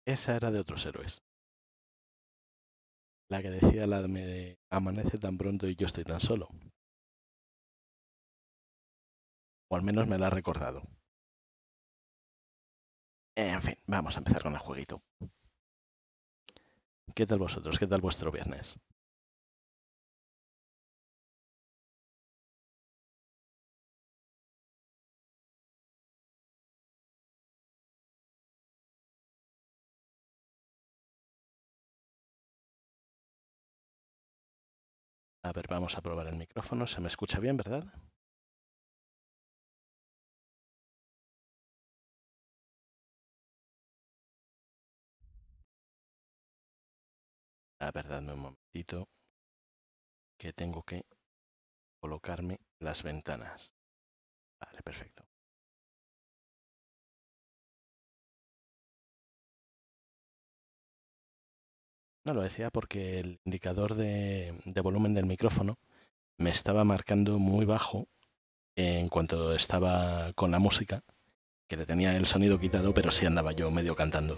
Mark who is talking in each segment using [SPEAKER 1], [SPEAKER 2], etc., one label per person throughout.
[SPEAKER 1] Esa era de otros héroes. La que decía la de me amanece tan pronto y yo estoy tan solo. O al menos me la ha recordado. En fin, vamos a empezar con el jueguito. ¿Qué tal vosotros? ¿Qué tal vuestro viernes? A ver, vamos a probar el micrófono. ¿Se me escucha bien, verdad? A ver, dadme un momentito que tengo que colocarme las ventanas. Vale, perfecto. No lo decía porque el indicador de volumen del micrófono me estaba marcando muy bajo en cuanto estaba con la música, que le tenía el sonido quitado, pero sí andaba yo medio cantando.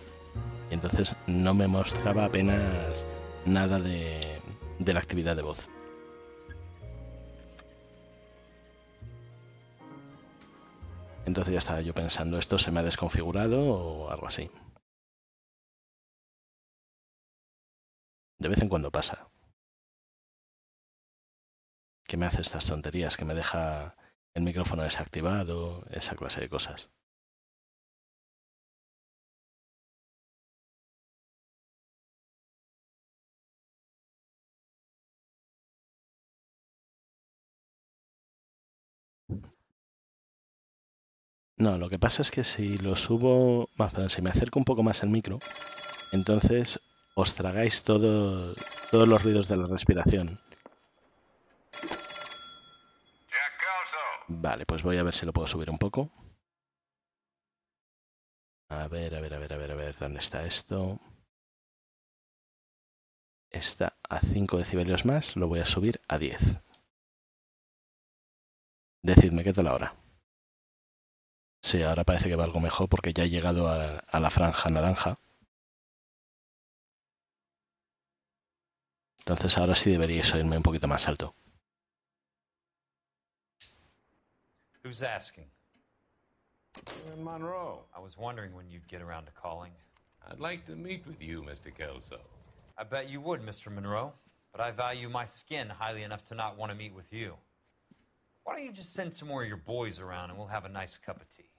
[SPEAKER 1] Y entonces no me mostraba apenas nada de la actividad de voz. Entonces ya estaba yo pensando, ¿esto se me ha desconfigurado o algo así? De vez en cuando pasa. Que me hace estas tonterías, que me deja el micrófono desactivado, esa clase de cosas. No, lo que pasa es que si lo subo, perdón, si me acerco un poco más al micro, entonces os tragáis todos los ruidos de la respiración. Vale, pues voy a ver si lo puedo subir un poco. A ver, ¿dónde está esto? Está a 5 decibelios más, lo voy a subir a 10. Decidme, ¿qué tal ahora? Sí, ahora parece que va algo mejor porque ya he llegado a la franja naranja. Entonces ahora sí deberíais oírme un poquito más alto.
[SPEAKER 2] Who's asking? Monroe. I was wondering when you'd get around to calling.
[SPEAKER 3] I'd like to meet with you, Mr. Kelso.
[SPEAKER 2] I bet you would, Mr. Monroe, but I value my skin highly enough to not want to meet with you. Why don't you just send some more of your boys around and we'll have a nice cup of tea?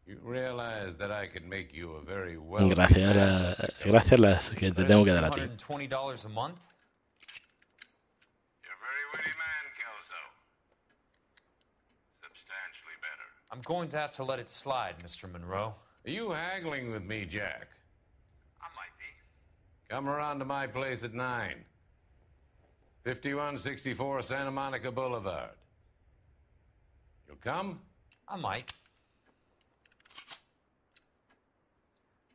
[SPEAKER 3] You realize that I could make you a very wealthy
[SPEAKER 1] Gracias,
[SPEAKER 3] man, Mr. Kelso.
[SPEAKER 1] gracias las que te tengo que dar a ti.
[SPEAKER 2] $220 a month?
[SPEAKER 3] You're a very witty man, Kelso. Substantially better.
[SPEAKER 2] I'm going to have to let it slide, Mr. Monroe.
[SPEAKER 3] Are you haggling with me, Jack?
[SPEAKER 2] I might be.
[SPEAKER 3] Come around to my place at 9. 5164 Santa Monica Boulevard. You'll come?
[SPEAKER 2] I might.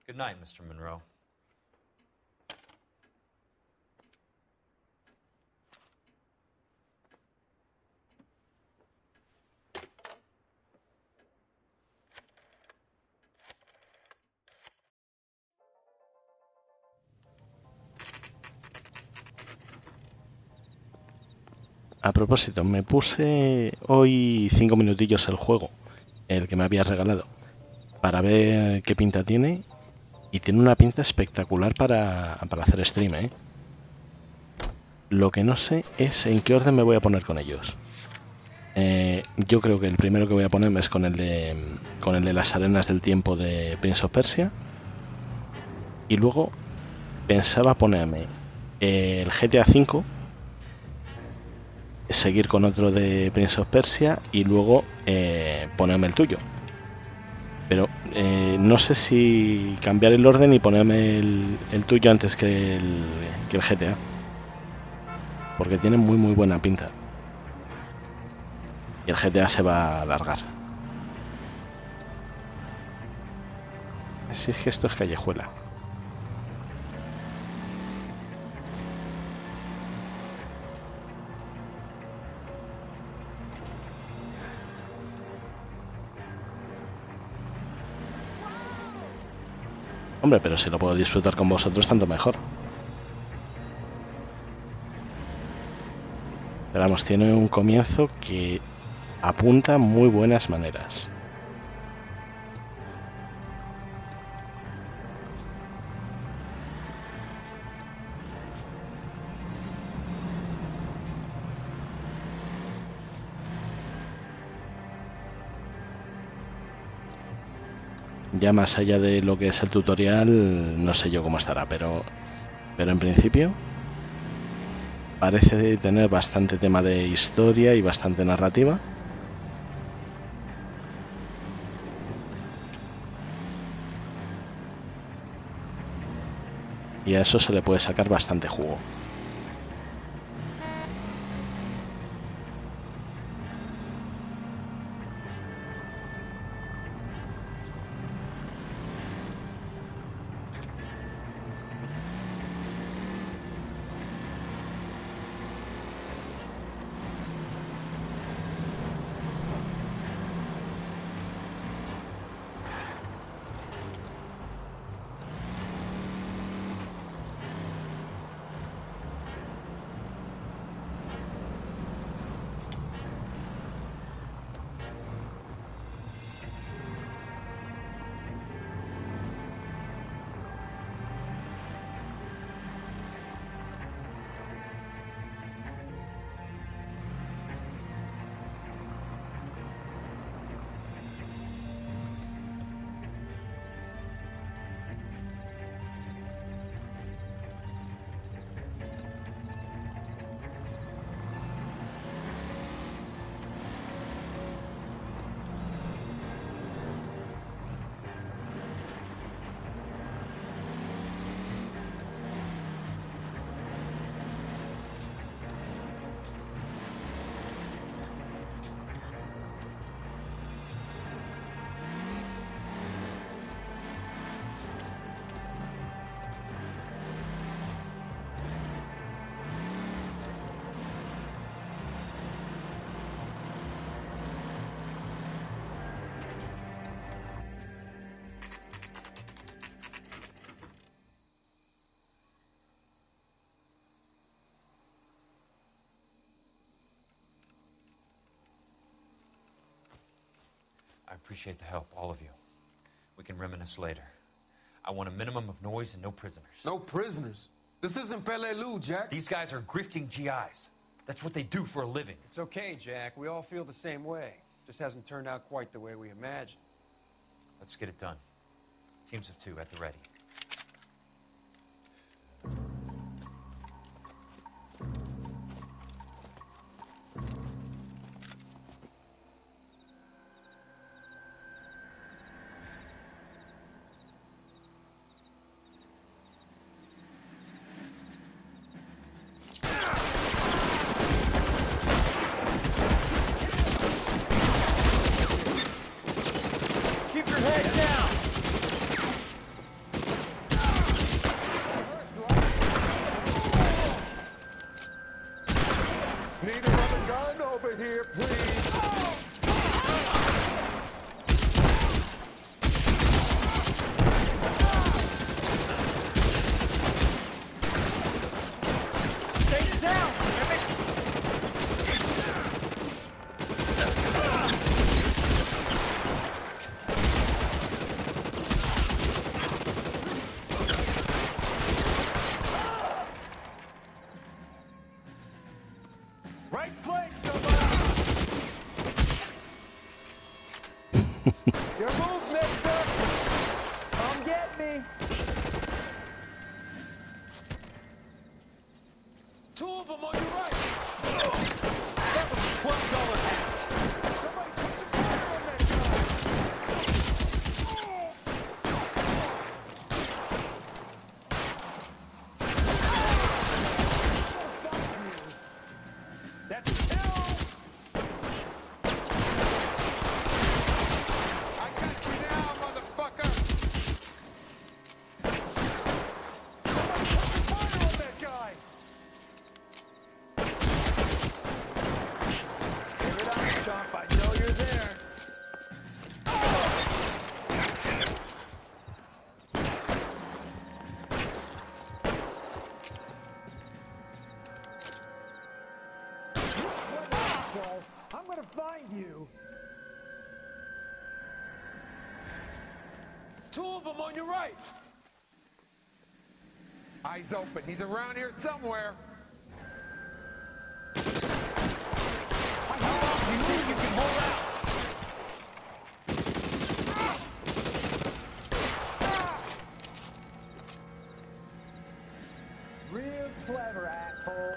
[SPEAKER 2] Good night, Mr. Monroe.
[SPEAKER 1] A propósito, me puse hoy 5 minutillos el juego, el que me habías regalado, para ver qué pinta tiene. Y tiene una pinta espectacular para hacer stream, ¿eh? Lo que no sé es en qué orden me voy a poner con ellos. Yo creo que el primero que voy a ponerme es con el de las arenas del tiempo de Prince of Persia. Y luego pensaba ponerme el GTA V, seguir con otro de Prince of Persia y luego ponerme el tuyo. Pero no sé si cambiar el orden y ponerme el tuyo antes que el GTA. Porque tiene muy buena pinta. Y el GTA se va a alargar. Si es que esto es callejuela. Hombre, pero si lo puedo disfrutar con vosotros, tanto mejor. Pero vamos, tiene un comienzo que apunta muy buenas maneras. Ya más allá de lo que es el tutorial, no sé yo cómo estará, pero en principio parece tener bastante tema de historia y bastante narrativa. Y a eso se le puede sacar bastante jugo.
[SPEAKER 2] I appreciate the help, all of you. We can reminisce later. I want a minimum of noise and no prisoners.
[SPEAKER 4] No prisoners? This isn't Peleliu, Jack.
[SPEAKER 2] These guys are grifting GIs. That's what they do for a living.
[SPEAKER 5] It's okay, Jack. We all feel the same way. Just hasn't turned out quite the way we imagined.
[SPEAKER 2] Let's get it done. Teams of 2 at the ready.
[SPEAKER 5] Keep your head down!
[SPEAKER 4] Need another gun over here, please.
[SPEAKER 5] Stay down, damn it!
[SPEAKER 4] Right flank, somebody! find you. Two of them on your right. Eyes open. He's around here somewhere.
[SPEAKER 2] How long do you think you can hold out?
[SPEAKER 4] Real clever, asshole.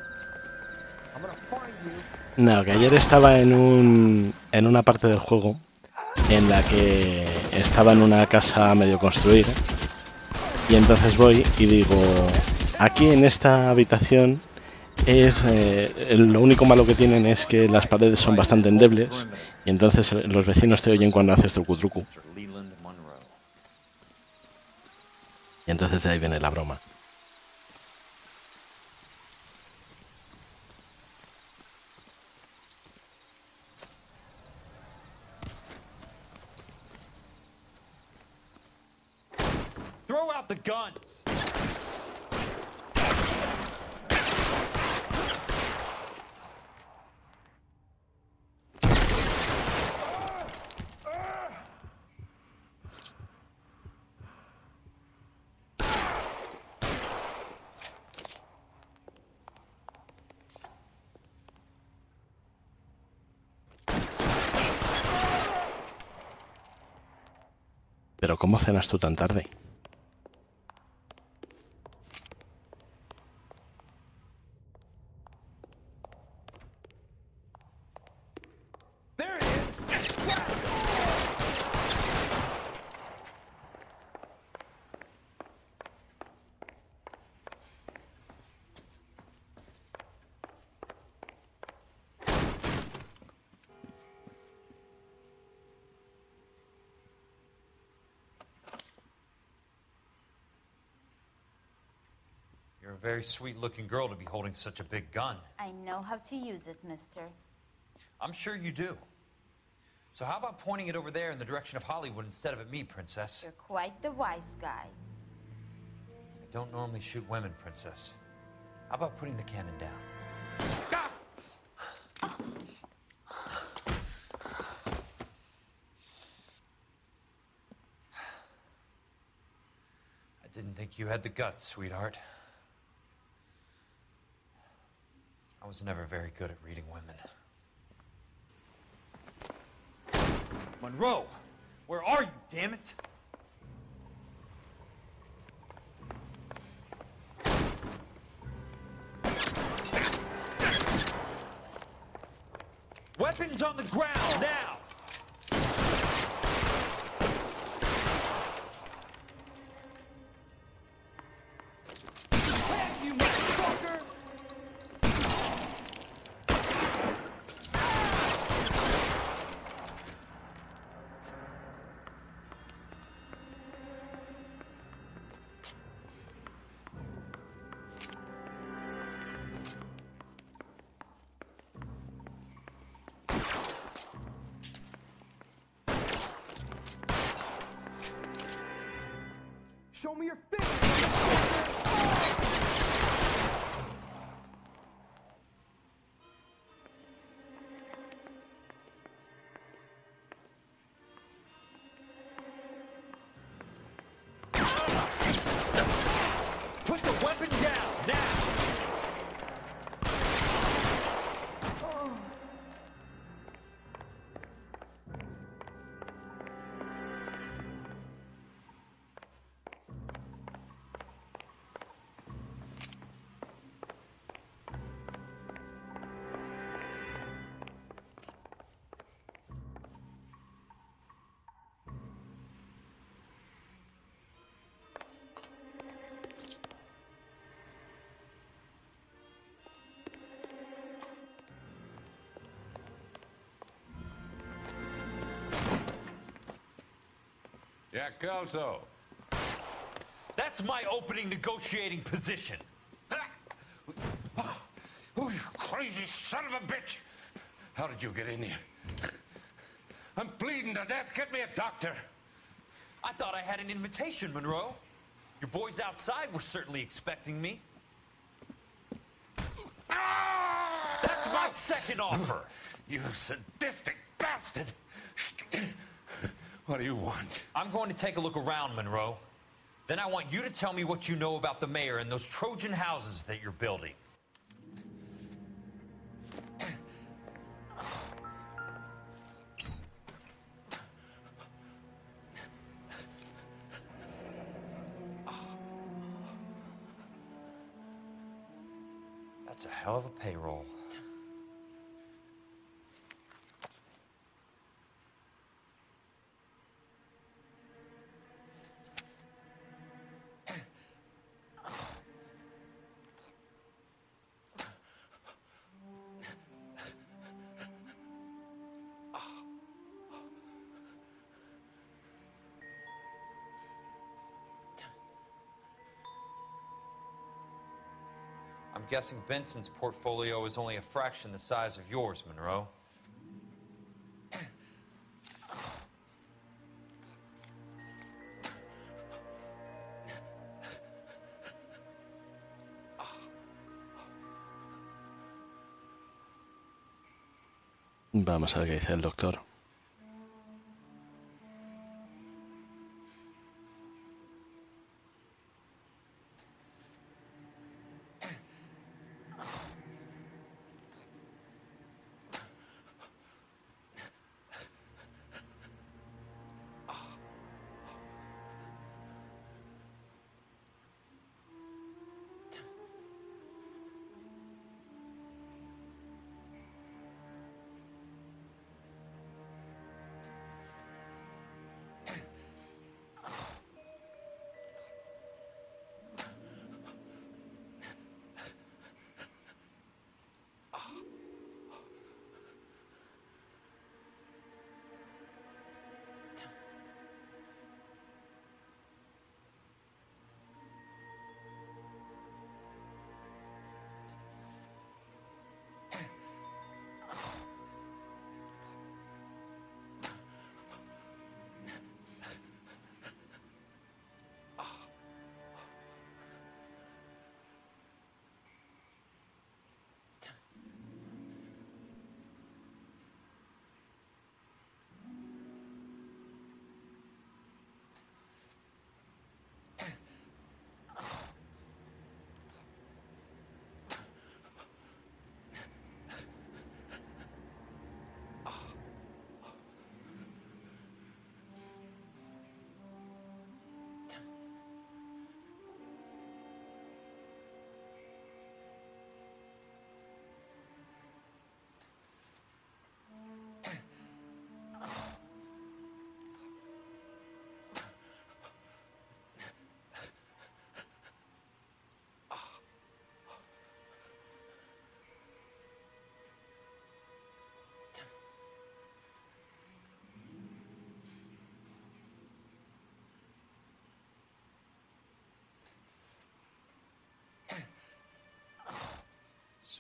[SPEAKER 4] I'm gonna find you.
[SPEAKER 1] No, que ayer estaba en una parte del juego en la que estaba en una casa medio construida y entonces voy y digo, aquí en esta habitación es lo único malo que tienen es que las paredes son bastante endebles y entonces los vecinos te oyen cuando haces truco truco. Y entonces de ahí viene la broma.
[SPEAKER 2] Throw out the guns!
[SPEAKER 1] Pero ¿cómo cenas tú tan tarde?
[SPEAKER 2] There it is! Blast! You're a very sweet-looking girl to be holding such a big gun.
[SPEAKER 6] I know how to use it, mister.
[SPEAKER 2] I'm sure you do. So how about pointing it over there in the direction of Hollywood instead of at me, Princess?
[SPEAKER 6] You're quite the wise guy.
[SPEAKER 2] I don't normally shoot women, Princess. How about putting the cannon down? I didn't think you had the guts, sweetheart. I was never very good at reading women. Monroe! Where are you, damn it? Weapons on the ground, now! Back, you motherfucker!
[SPEAKER 4] Show me your fist.
[SPEAKER 2] Put the weapon down, now!
[SPEAKER 3] Jack Kelso.
[SPEAKER 2] That's my opening negotiating position.
[SPEAKER 3] Oh, you crazy son of a bitch! How did you get in here? I'm bleeding to death. Get me a doctor.
[SPEAKER 2] I thought I had an invitation, Monroe. Your boys outside were certainly expecting me.
[SPEAKER 3] Ah!
[SPEAKER 2] That's my second offer.
[SPEAKER 3] You sadistic bastard! What do you want?
[SPEAKER 2] I'm going to take a look around, Monroe. Then I want you to tell me what you know about the mayor and those Trojan houses that you're building. That's a hell of a payroll. I'm guessing Benson's portfolio is only a fraction the size of yours, Monroe.
[SPEAKER 1] Vamos a ver qué dice el doctor.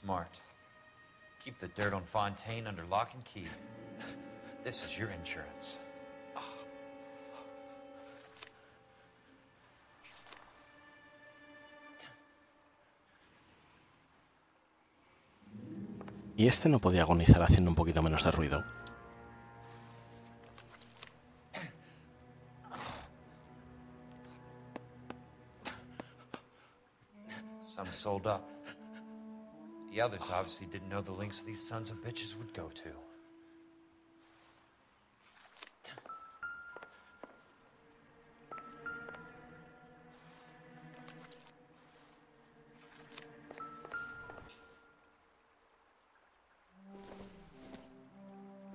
[SPEAKER 2] Smart. Keep the dirt on Fontaine under lock and key. This is your insurance.
[SPEAKER 1] Y este no podía agonizar haciendo un poquito menos de ruido.
[SPEAKER 2] Some sold up. The others obviously didn't know the lengths these sons of bitches would go to.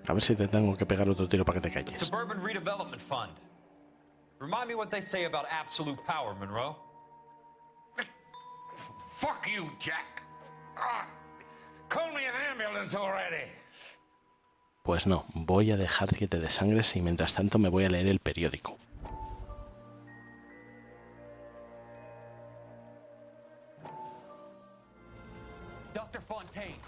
[SPEAKER 1] A ver si te tengo que pegar otro tiro para que te
[SPEAKER 2] The
[SPEAKER 1] calles.
[SPEAKER 2] Suburban Redevelopment Fund. Remind me what they say about absolute power, Monroe.
[SPEAKER 3] Fuck you, Jack. Call me an ambulance already.
[SPEAKER 1] Pues no, voy a dejar que te desangres y mientras tanto me voy a leer el periódico.
[SPEAKER 7] Dr. Fontaine,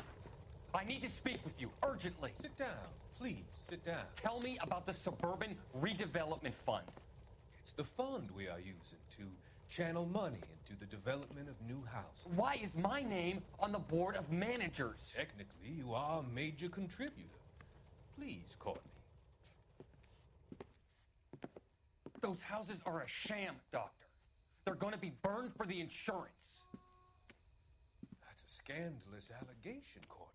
[SPEAKER 7] I need to speak with you urgently.
[SPEAKER 8] Sit down, please, sit down.
[SPEAKER 7] Tell me about the Suburban Redevelopment Fund.
[SPEAKER 8] It's the fund we are using to channel money into the development of new houses.
[SPEAKER 7] Why is my name on the board of managers?
[SPEAKER 8] Technically, you are a major contributor. Please, Courtney.
[SPEAKER 7] Those houses are a sham, Doctor. They're going to be burned for the insurance.
[SPEAKER 8] That's a scandalous allegation, Courtney.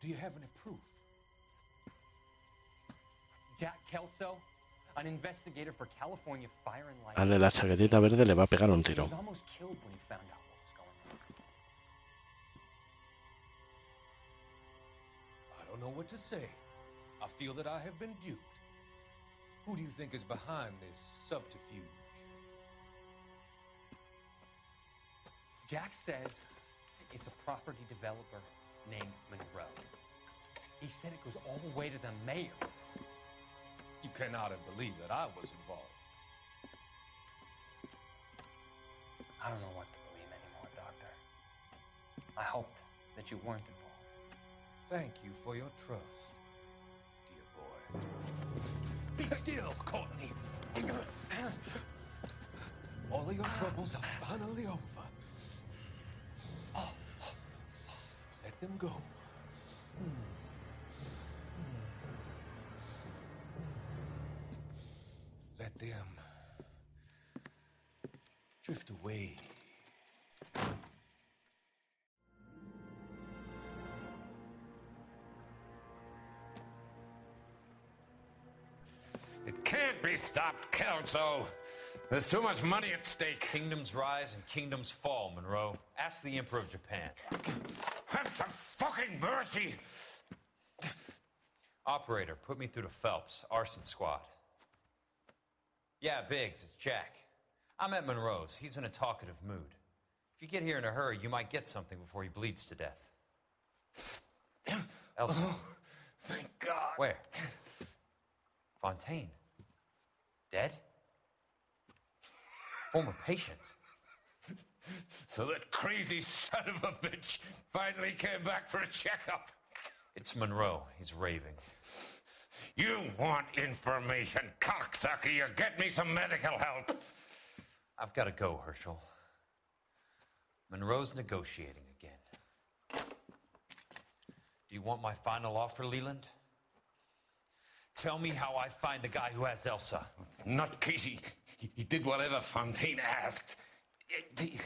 [SPEAKER 8] Do you have any proof?
[SPEAKER 7] Jack Kelso, an investigator for California Fire and Life.
[SPEAKER 1] Al de la chaquetita verde le va a pegar un
[SPEAKER 7] He
[SPEAKER 1] tiro.
[SPEAKER 7] was almost killed when he found out what was going on.
[SPEAKER 8] I don't know what to say. I feel that I have been duped. Who do you think is behind this subterfuge?
[SPEAKER 7] Jack says it's a property developer named Monroe. He said it goes all the way to the mayor.
[SPEAKER 8] You cannot have believed that I was involved.
[SPEAKER 7] I don't know what to believe anymore, Doctor. I hope that you weren't involved.
[SPEAKER 8] Thank you for your trust, dear boy. Be still, Courtney. All of your troubles are finally over. Let them go. Let them drift away.
[SPEAKER 3] It can't be stopped, Kelso. There's too much money at stake.
[SPEAKER 2] Kingdoms rise and kingdoms fall, Monroe. Ask the Emperor of Japan.
[SPEAKER 3] Have some fucking mercy!
[SPEAKER 2] Operator, put me through to Phelps, arson squad. Yeah, Biggs, it's Jack. I'm at Monroe's. He's in a talkative mood. If you get here in a hurry, you might get something before he bleeds to death. Elsa.
[SPEAKER 3] Oh, thank God.
[SPEAKER 2] Where? Fontaine. Dead? Former patient.
[SPEAKER 3] So that crazy son of a bitch finally came back for a checkup.
[SPEAKER 2] It's Monroe. He's raving.
[SPEAKER 3] You want information, cocksucker. You get me some medical help.
[SPEAKER 2] I've got to go, Herschel. Monroe's negotiating again. Do you want my final offer, Leland? Tell me how I find the guy who has Elsa.
[SPEAKER 3] Nutcase, he did whatever Fontaine asked. He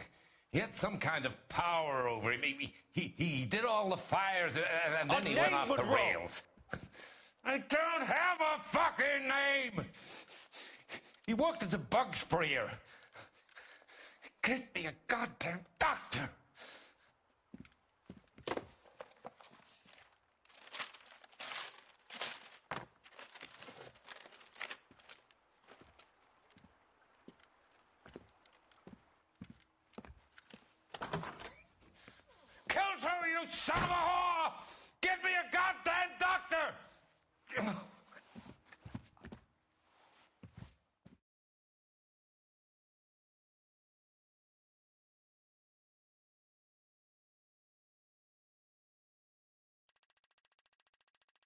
[SPEAKER 3] had some kind of power over him. He did all the fires, and then he went off the rails. I don't have a fucking name! He worked as a bug sprayer. Get me a goddamn doctor! Kelso, you son of a whore! Get me a goddamn doctor!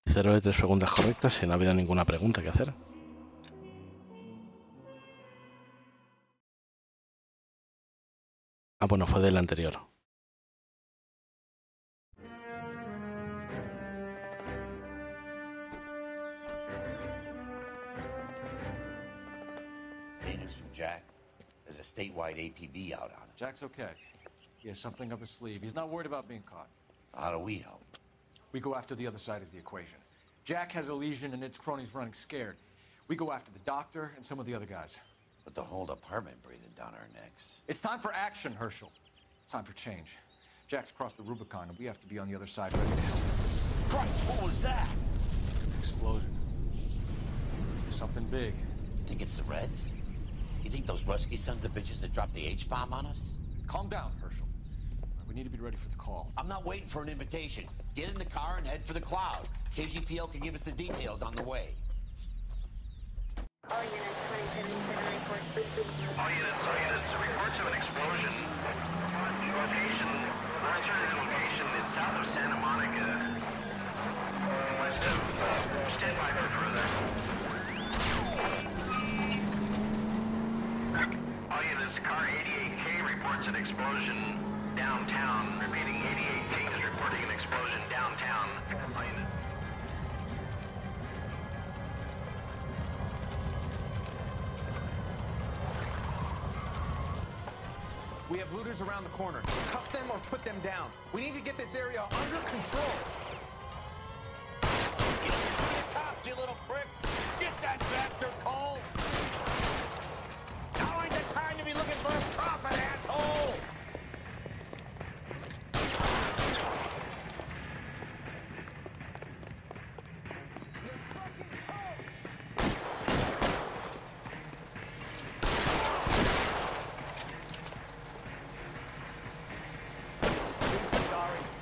[SPEAKER 1] Cero de 3 preguntas correctas y no ha habido ninguna pregunta que hacer. Ah, bueno, fue del anterior.
[SPEAKER 9] Hey, news from Jack. There's a statewide APB out on him.
[SPEAKER 5] Jack's okay. He has something up his sleeve. He's not worried about being caught.
[SPEAKER 9] How do we help?
[SPEAKER 5] We go after the other side of the equation. Jack has a legion and its cronies running scared. We go after the doctor and some of the other guys.
[SPEAKER 9] With the whole department breathing down our necks.
[SPEAKER 5] It's time for action, Herschel. It's time for change. Jack's crossed the Rubicon, and we have to be on the other side ready to help.
[SPEAKER 9] Christ, what was that?
[SPEAKER 5] Explosion. Something big.
[SPEAKER 9] You think it's the Reds? You think those Rusky sons of bitches that dropped the H-bomb on us?
[SPEAKER 5] Calm down, Herschel. We need to be ready for the call.
[SPEAKER 9] I'm not waiting for an invitation. Get in the car and head for the cloud. KGPL can give us the details on the way.
[SPEAKER 10] All units, 2779 report.
[SPEAKER 11] All units, reports of an explosion. Location, alternative location, it's south of Santa Monica. West of, stand by for further. All units, car reports an explosion downtown. Repeating, 88 King is reporting an explosion downtown. All units.
[SPEAKER 12] We have looters around the corner. Cuff them or put them down. We need to get this area under control.
[SPEAKER 9] You don't see the cops, you little prick. Get that bastard, Cole. Now ain't the time to be looking for a profit, asshole.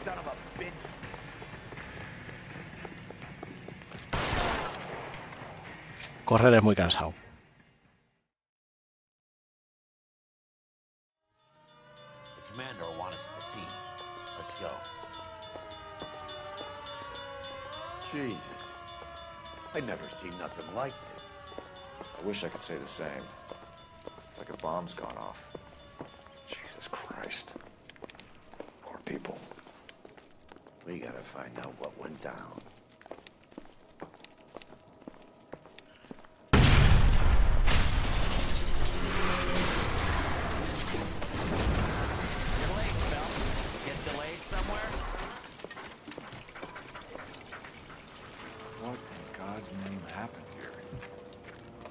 [SPEAKER 12] Son of a bitch.
[SPEAKER 1] Correr es muy cansado.
[SPEAKER 9] The commander will want us at the scene. Let's go.
[SPEAKER 13] Jesus. I'd never seen nothing like this. I wish I could say the same. It's like a bomb's gone off. Jesus Christ. Poor people.
[SPEAKER 9] We gotta find out what went down.
[SPEAKER 14] You're late, Phelps. Get delayed somewhere?
[SPEAKER 13] What in God's name happened here?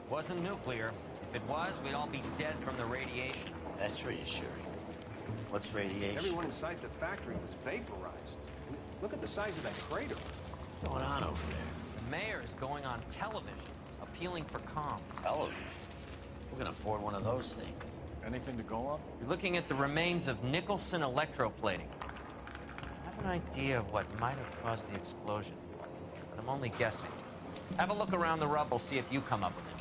[SPEAKER 14] Wasn't nuclear. If it was, we'd all be dead from the radiation.
[SPEAKER 9] That's reassuring. What's radiation?
[SPEAKER 12] Everyone inside the factory was vaporized. Look at the size of that crater.
[SPEAKER 9] What's going on over there?
[SPEAKER 14] The mayor's going on television, appealing for calm.
[SPEAKER 9] Television? Who can afford one of those things?
[SPEAKER 5] Anything to go on?
[SPEAKER 14] You're looking at the remains of Nicholson electroplating. I have an idea of what might have caused the explosion, but I'm only guessing. Have a look around the rubble, see if you come up with anything.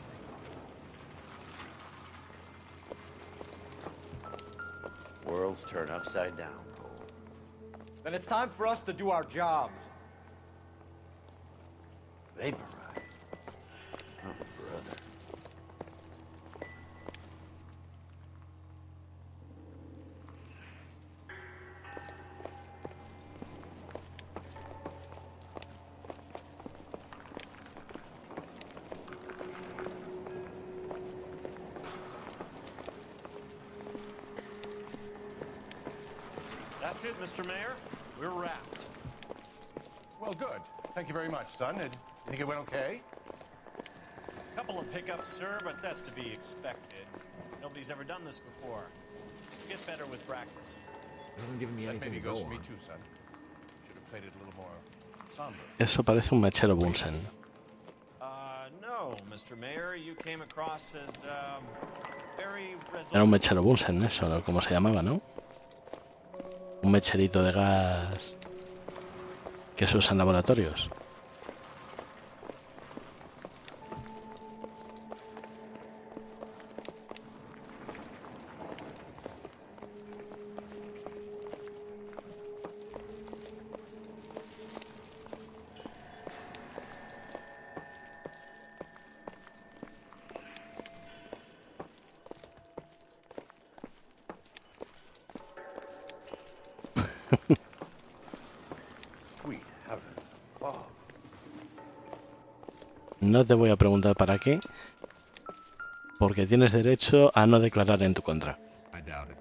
[SPEAKER 9] Worlds turn upside down, Cole.
[SPEAKER 12] Then it's time for us to do our jobs.
[SPEAKER 9] Vaporized. Oh, brother.
[SPEAKER 15] That's it, Mr. Mayor. We're wrapped.
[SPEAKER 8] Well, good. Thank you very much, son. You think it went okay?
[SPEAKER 15] Couple of pickups, sir, but that's to be expected. Nobody's ever done this before. Get better with practice.
[SPEAKER 13] You haven't given me
[SPEAKER 8] That
[SPEAKER 13] anything
[SPEAKER 8] maybe
[SPEAKER 13] to go
[SPEAKER 8] goes for
[SPEAKER 13] on.
[SPEAKER 8] me too, son. Should have played it a little more somber.
[SPEAKER 1] Eso parece un mechero Bunsen.
[SPEAKER 15] No, Mr. Mayor, you came across as, very
[SPEAKER 1] Era un
[SPEAKER 15] resolute.
[SPEAKER 1] mechero Bunsen, eso, ¿no? Como se llamaba, ¿no? Un mecherito de gas que se usa en laboratorios.
[SPEAKER 13] Sweet heavens above.
[SPEAKER 1] No te voy a preguntar para qué, porque tienes derecho a no declarar en tu contra.
[SPEAKER 13] I doubt it.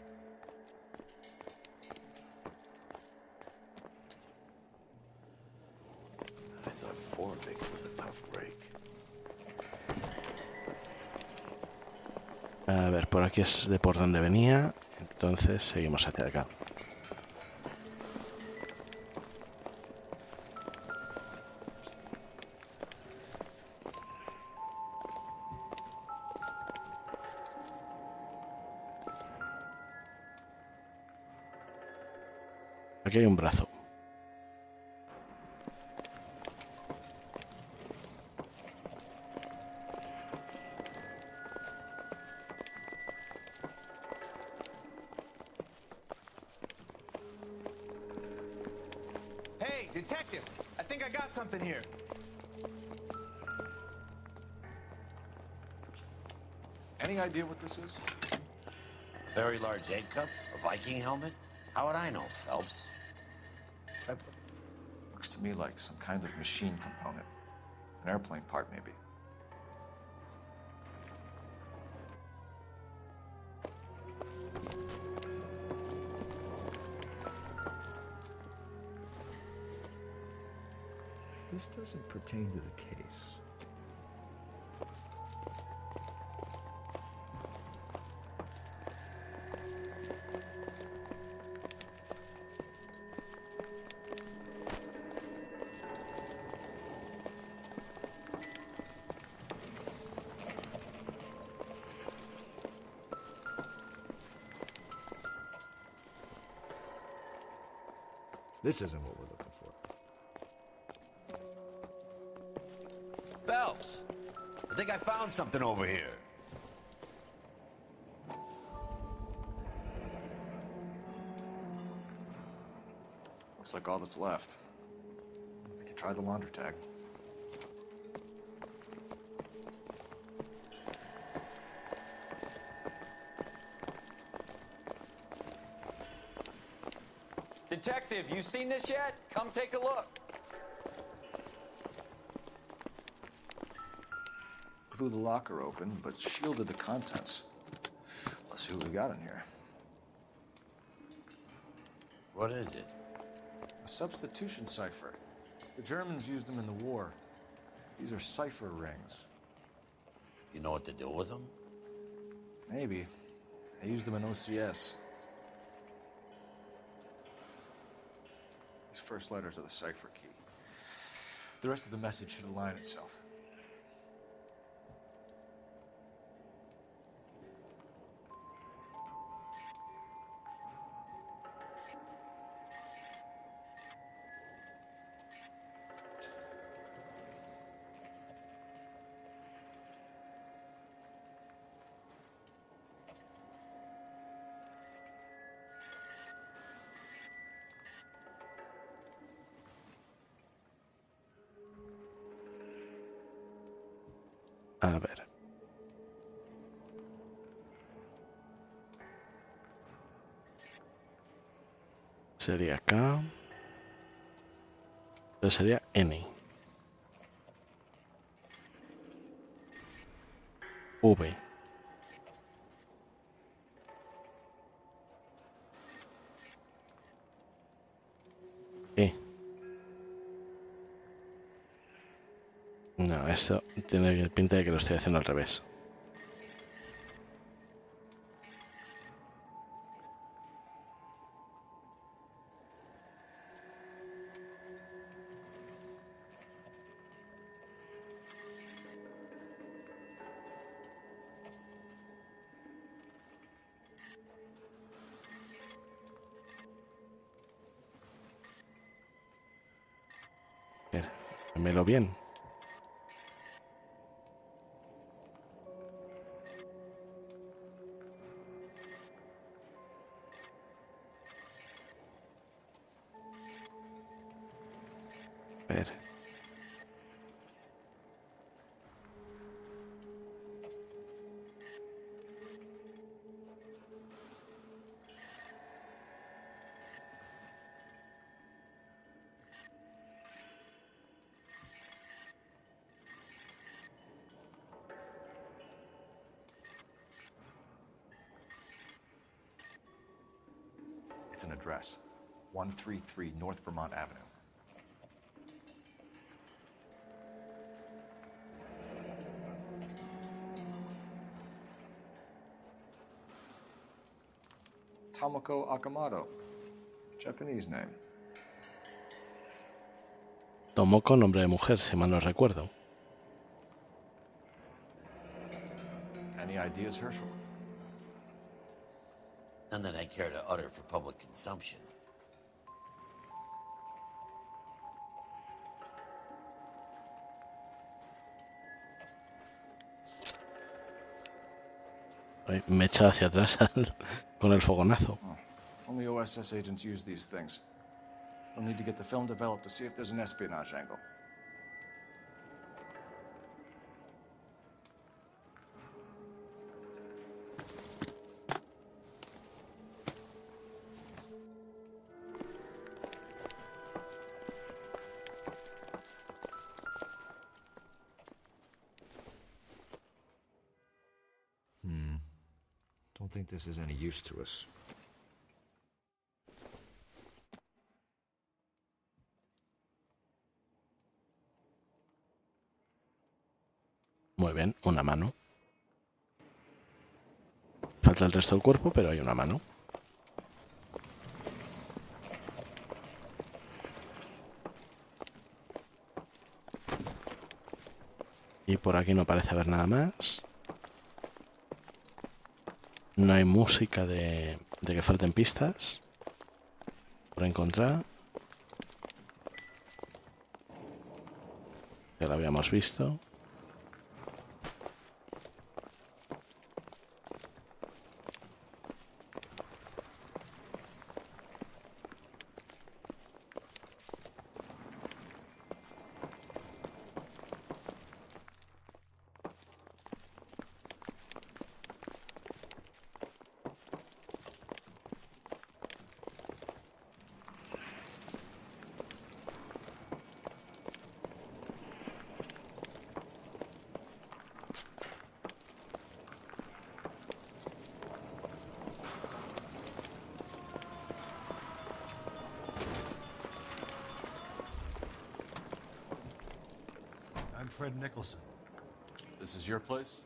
[SPEAKER 9] I thought Forvix was a tough break.
[SPEAKER 1] A ver, por aquí es de por donde venía, entonces seguimos hacia acá. Aquí hay un brazo.
[SPEAKER 12] Hey, detective! I think I got something here.
[SPEAKER 5] Any idea what this is?
[SPEAKER 9] very large egg cup? A Viking helmet? How would I know, Phelps?
[SPEAKER 13] That looks to me like some kind of machine component. An airplane part, maybe.
[SPEAKER 16] This doesn't pertain to the case. This isn't what we're looking for.
[SPEAKER 9] Phelps, I think I found something over here.
[SPEAKER 13] Looks like all that's left. We can try the laundry tag.
[SPEAKER 12] Detective, you seen this yet? Come take a look.
[SPEAKER 13] Blew the locker open, but shielded the contents. Let's see what we got in here.
[SPEAKER 9] What is it?
[SPEAKER 13] A substitution cipher. The Germans used them in the war. These are cipher rings.
[SPEAKER 9] You know what to do with them?
[SPEAKER 13] Maybe. They used them in OCS. These first letters are the cipher key. The rest of the message should align itself.
[SPEAKER 1] A ver. Sería acá. Pero sería N. V. E. No, eso tiene pinta de que lo estoy haciendo al revés. Espera, dámelo bien. A ver.
[SPEAKER 13] It's an address. 133 North Vermont Avenue. Tomoko Akamoto. Japanese name.
[SPEAKER 1] Tomoko, nombre de mujer, si mal no recuerdo.
[SPEAKER 13] Any ideas, Herschel?
[SPEAKER 9] None that I care to utter for public consumption.
[SPEAKER 1] Ay, me echa hacia atrás con el fogonazo.
[SPEAKER 13] Oh, only OSS agents use these things. We'll need to get the film developed to see if there's an espionage angle.
[SPEAKER 16] don't think this is any use to us.
[SPEAKER 1] Muy bien, una mano. Falta el resto del cuerpo, pero hay una mano. Y por aquí no parece haber nada más. No hay música de que falten pistas por encontrar. Ya lo habíamos visto.
[SPEAKER 17] I'm Fred Nicholson.
[SPEAKER 5] This is your place?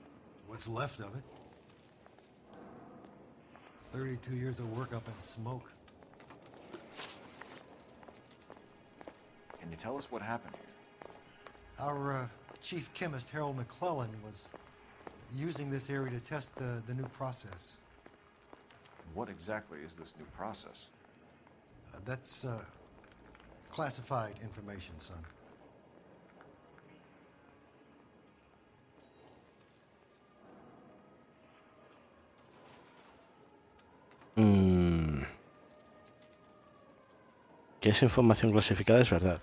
[SPEAKER 17] What's left of it. 32 years of work up in smoke.
[SPEAKER 5] Can you tell us what happened here?
[SPEAKER 17] Our chief chemist, Harold McClellan, was using this area to test the new process.
[SPEAKER 5] What exactly is this new process?
[SPEAKER 17] That's classified information, son.
[SPEAKER 1] Que es información clasificada es verdad,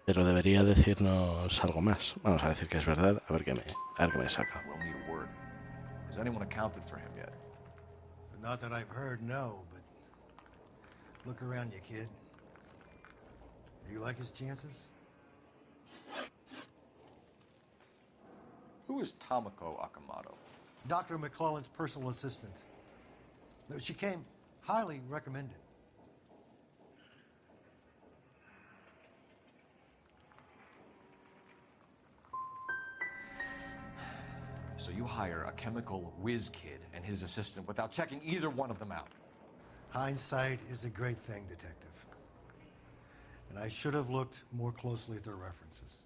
[SPEAKER 1] pero debería decirnos algo más. Vamos a decir que es verdad, a ver qué me saca.
[SPEAKER 5] We'll need a word. Has anyone accounted for him yet?
[SPEAKER 17] Not that I've heard, no, but look around you, kid. Do you like his chances?
[SPEAKER 5] Who is Tomoko Akamoto?
[SPEAKER 17] Dr. McClellan's personal assistant. She came highly recommended.
[SPEAKER 5] So you hire a chemical whiz kid and his assistant without checking either one of them out?
[SPEAKER 17] Hindsight is a great thing, detective. And I should have looked more closely at their references.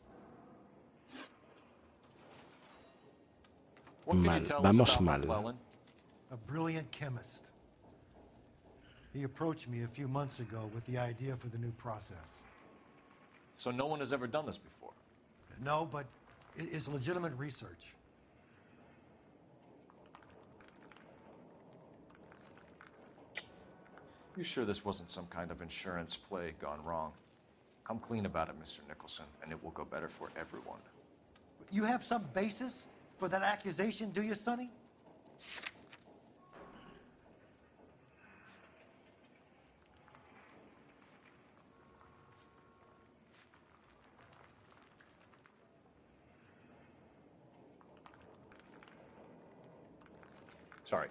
[SPEAKER 5] What can you tell us about
[SPEAKER 1] mal.
[SPEAKER 5] McClellan?
[SPEAKER 17] A brilliant chemist. He approached me a few months ago with the idea for the new process.
[SPEAKER 5] So no one has ever done this before?
[SPEAKER 17] No, but it's legitimate research.
[SPEAKER 5] You sure this wasn't some kind of insurance play gone wrong? Come clean about it, Mr. Nicholson, and it will go better for everyone.
[SPEAKER 17] You have some basis for that accusation, do you, Sonny?
[SPEAKER 13] Sorry.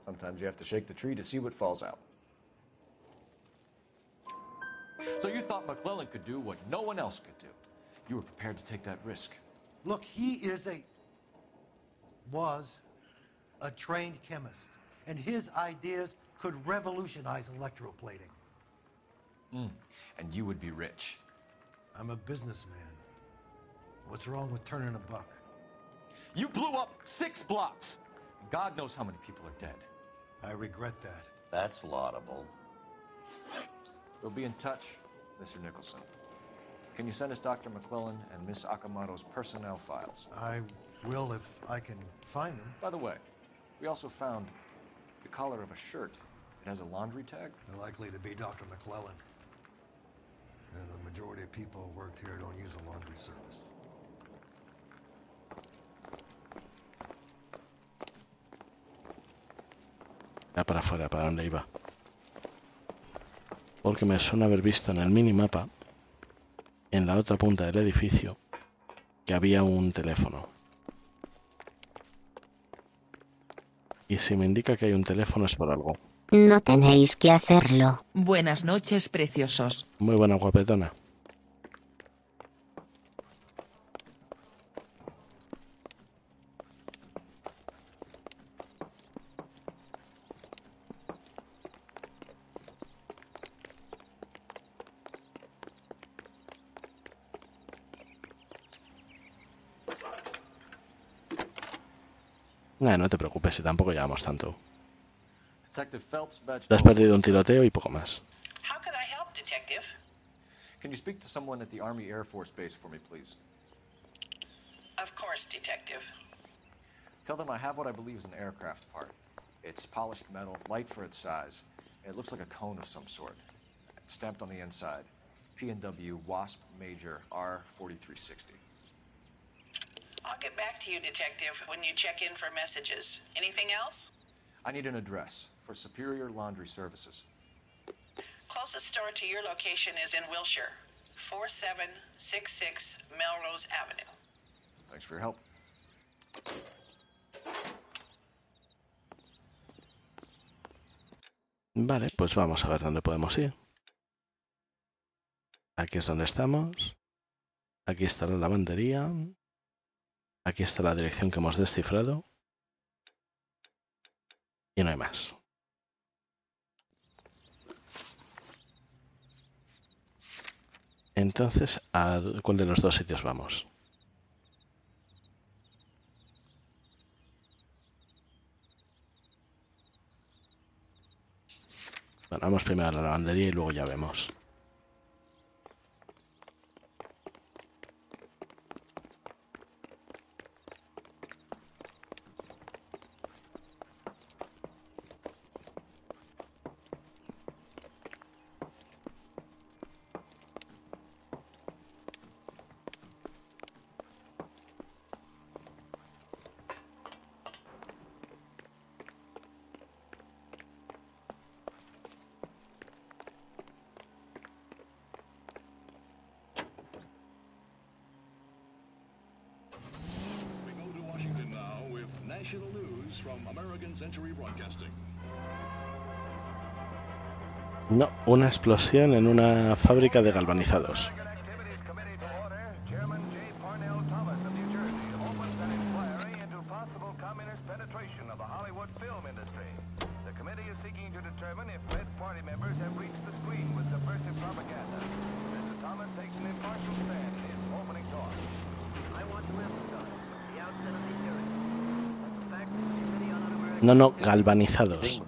[SPEAKER 13] Sometimes you have to shake the tree to see what falls out.
[SPEAKER 5] So you thought McClellan could do what no one else could do. You were prepared to take that risk.
[SPEAKER 17] Look, he was a trained chemist, and his ideas could revolutionize electroplating.
[SPEAKER 5] And you would be rich.
[SPEAKER 17] I'm a businessman. What's wrong with turning a buck?
[SPEAKER 5] You blew up 6 blocks. God knows how many people are dead.
[SPEAKER 17] I regret that.
[SPEAKER 9] That's laudable.
[SPEAKER 5] We'll be in touch, Mr. Nicholson. Can you send us Dr. McClellan and Miss Akamoto's personnel files?
[SPEAKER 17] I will if I can find them.
[SPEAKER 5] By the way, we also found the collar of a shirt. It has a laundry tag.
[SPEAKER 17] They're likely to be Dr. McClellan. And the majority of people who worked here don't use a laundry service.
[SPEAKER 1] Ya para afuera, para dónde iba. Porque me suena haber visto en el minimapa, en la otra punta del edificio, que había un teléfono. Y si me indica que hay un teléfono es por algo.
[SPEAKER 18] No tenéis que hacerlo.
[SPEAKER 19] Buenas noches, preciosos.
[SPEAKER 1] Muy buena, guapetona. No te preocupes, si tampoco llevamos tanto. Te has perdido un tiroteo y poco más.
[SPEAKER 20] How can I help, Detective?
[SPEAKER 5] Can you speak to someone at the Army Air Force Base for me, please?
[SPEAKER 20] Of course, Detective.
[SPEAKER 5] Tell them I have what I believe is an aircraft part. It's polished metal, light for its size. It looks like a cone of some sort. It's stamped on the inside. P&W Wasp Major R4360.
[SPEAKER 20] I'll get back to you, Detective, when you check in for messages. Anything else?
[SPEAKER 5] I need an address for Superior Laundry Services.
[SPEAKER 20] Closest store to your location is in Wilshire, 4766 Melrose Avenue.
[SPEAKER 5] Thanks for your help.
[SPEAKER 1] Vale, pues vamos a ver dónde podemos ir. Aquí es donde estamos. Aquí está la lavandería. Aquí está la dirección que hemos descifrado. Y no hay más. Entonces, ¿a cuál de los dos sitios vamos? Bueno, vamos primero a la lavandería y luego ya vemos.
[SPEAKER 21] National news from American Century Broadcasting.
[SPEAKER 1] No, una explosión en una fábrica de galvanizados. No, no, galvanizados.
[SPEAKER 9] You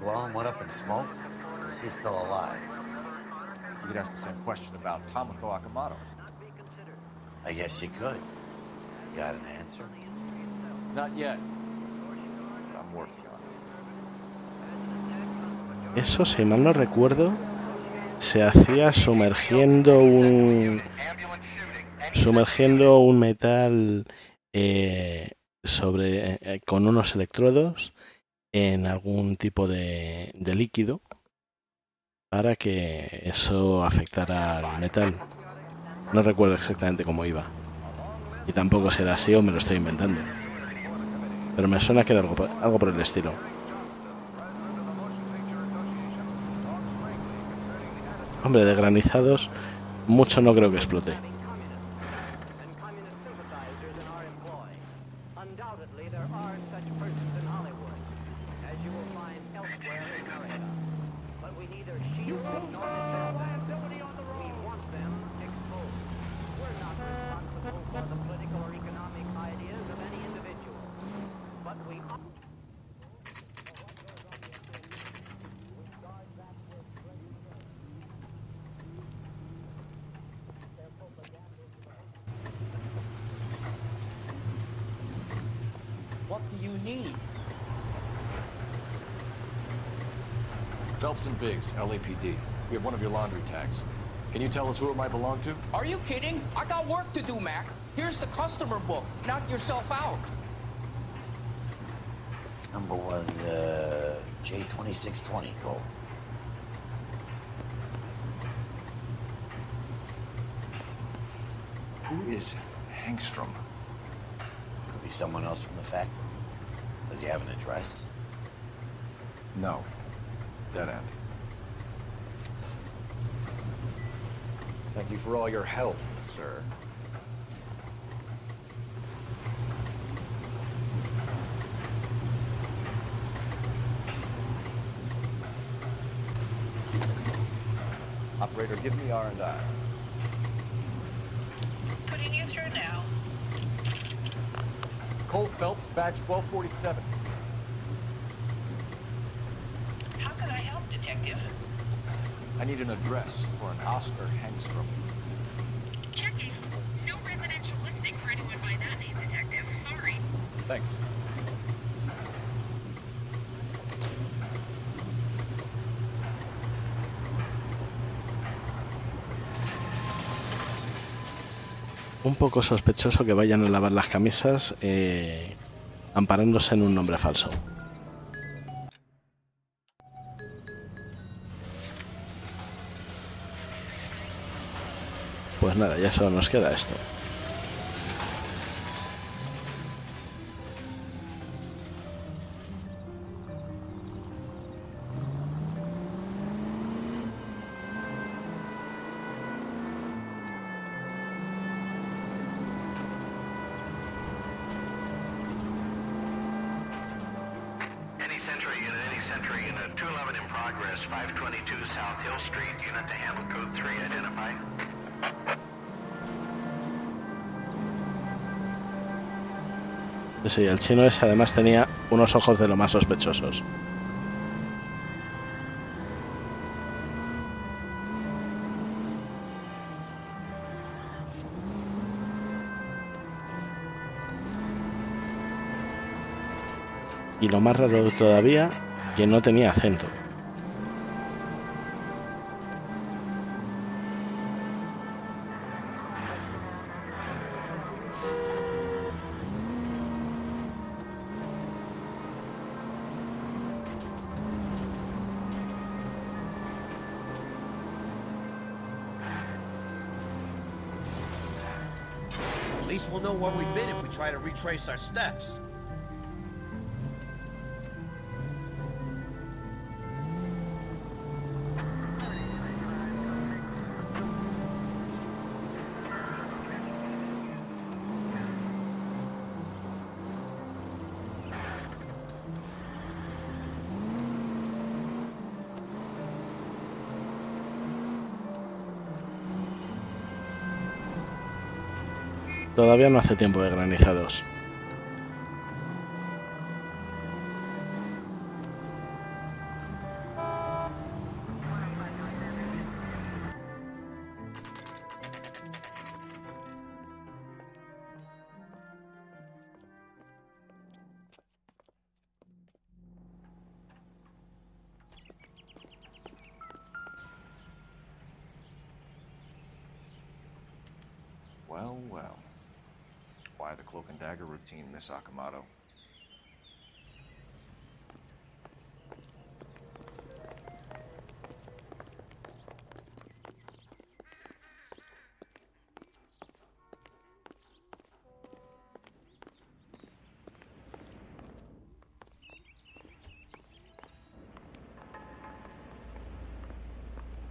[SPEAKER 5] could ask the same question about Tomoko Akamoto.
[SPEAKER 9] I guess you could. You got an answer?
[SPEAKER 5] Not yet. I'm working on it.
[SPEAKER 1] Eso, si mal no recuerdo, se hacía sumergiendo un metal con unos electrodos en algún tipo de líquido para que eso afectara al metal. No recuerdo exactamente cómo iba. Y tampoco si era así o me lo estoy inventando. Pero me suena que era algo por el estilo. Hombre, de granizados, mucho no creo que explote.
[SPEAKER 22] What do you need?
[SPEAKER 5] Phelps and Biggs, LAPD. We have one of your laundry tags. Can you tell us who it might belong to?
[SPEAKER 22] Are you kidding? I got work to do, Mac. Here's the customer book. Knock yourself out.
[SPEAKER 9] Number was J2620, Cole.
[SPEAKER 5] Who is Hangstrom?
[SPEAKER 9] Could be someone else from the factory. Does he have an address?
[SPEAKER 5] No. Dead end. Thank you for all your help, sir. Operator, give me R&I.
[SPEAKER 20] Putting you through now.
[SPEAKER 5] Cole Phelps, badge 1247.
[SPEAKER 20] How can I help, Detective?
[SPEAKER 5] I need an address for an Oscar Hangstrom.
[SPEAKER 10] Checking. No residential listing for anyone by that name, Detective. Sorry.
[SPEAKER 5] Thanks.
[SPEAKER 1] Un poco sospechoso que vayan a lavar las camisas amparándose en un nombre falso. Pues nada, ya solo nos queda esto.
[SPEAKER 11] Any Sentry in a 211 in progress, 522 South Hill Street, unit to handle code 3, identify.
[SPEAKER 1] Sí, el chino ese además tenía unos ojos de lo más sospechosos. Y lo más raro todavía, que no tenía acento.
[SPEAKER 4] At least we'll know where we've been if we try to retrace our steps.
[SPEAKER 1] Todavía no hace tiempo de granizados.
[SPEAKER 5] Well, well. Why the cloak and dagger routine, Miss Akamoto?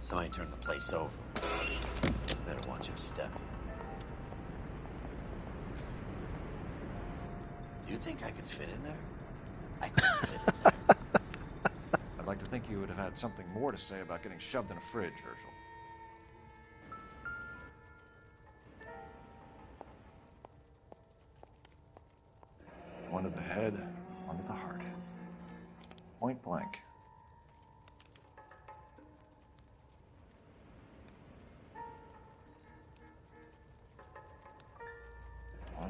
[SPEAKER 9] Somebody turned the place over. Better watch your step. Do you think I could fit in there? I couldn't fit in there.
[SPEAKER 5] I'd like to think you would have had something more to say about getting shoved in a fridge, Herschel. One to the head, one to the heart. Point blank.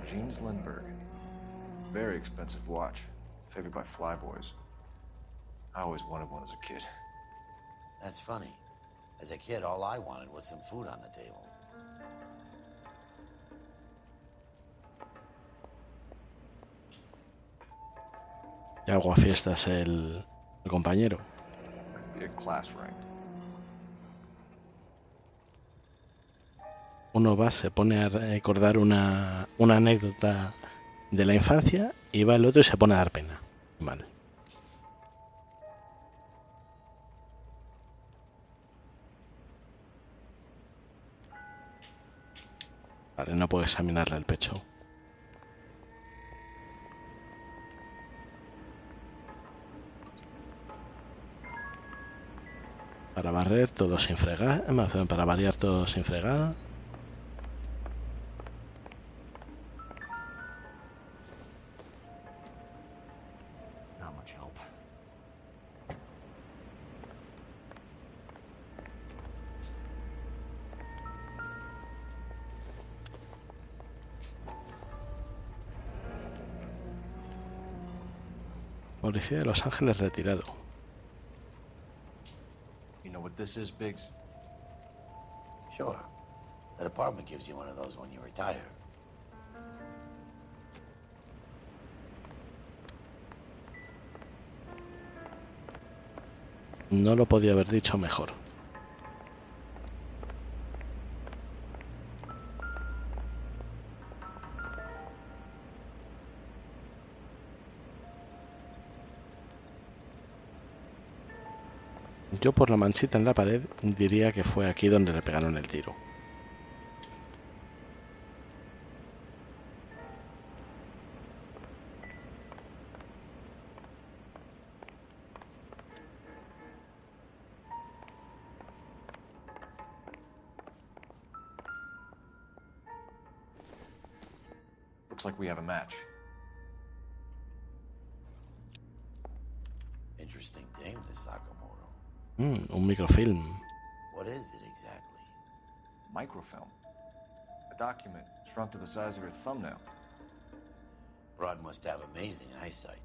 [SPEAKER 5] Jeans Lindbergh. Very expensive watch. Favored by flyboys. I always wanted one as a kid.
[SPEAKER 9] That's funny. As a kid, all I wanted was some food on the table.
[SPEAKER 1] Y algo a fiestas el compañero.
[SPEAKER 5] Be a class ring.
[SPEAKER 1] Uno va, se pone a recordar una anécdota de la infancia y va el otro y se pone a dar pena. Mal. Vale, no puedo examinarle el pecho. Para barrer todo sin fregar. Para variar todo sin fregar.
[SPEAKER 5] Not much help.
[SPEAKER 1] Policía de Los Ángeles retirado.
[SPEAKER 5] You know what this is, Biggs?
[SPEAKER 9] Sure. The department gives you one of those when you retire.
[SPEAKER 1] No lo podía haber dicho mejor. Yo por la manchita en la pared diría que fue aquí donde le pegaron el tiro.
[SPEAKER 5] Looks like we have a match.
[SPEAKER 9] Interesting dame, this Sakamoto.
[SPEAKER 1] Un microfilm.
[SPEAKER 9] What is it exactly?
[SPEAKER 5] Microfilm. A document shrunk to the size of your thumbnail.
[SPEAKER 9] Rod must have amazing eyesight.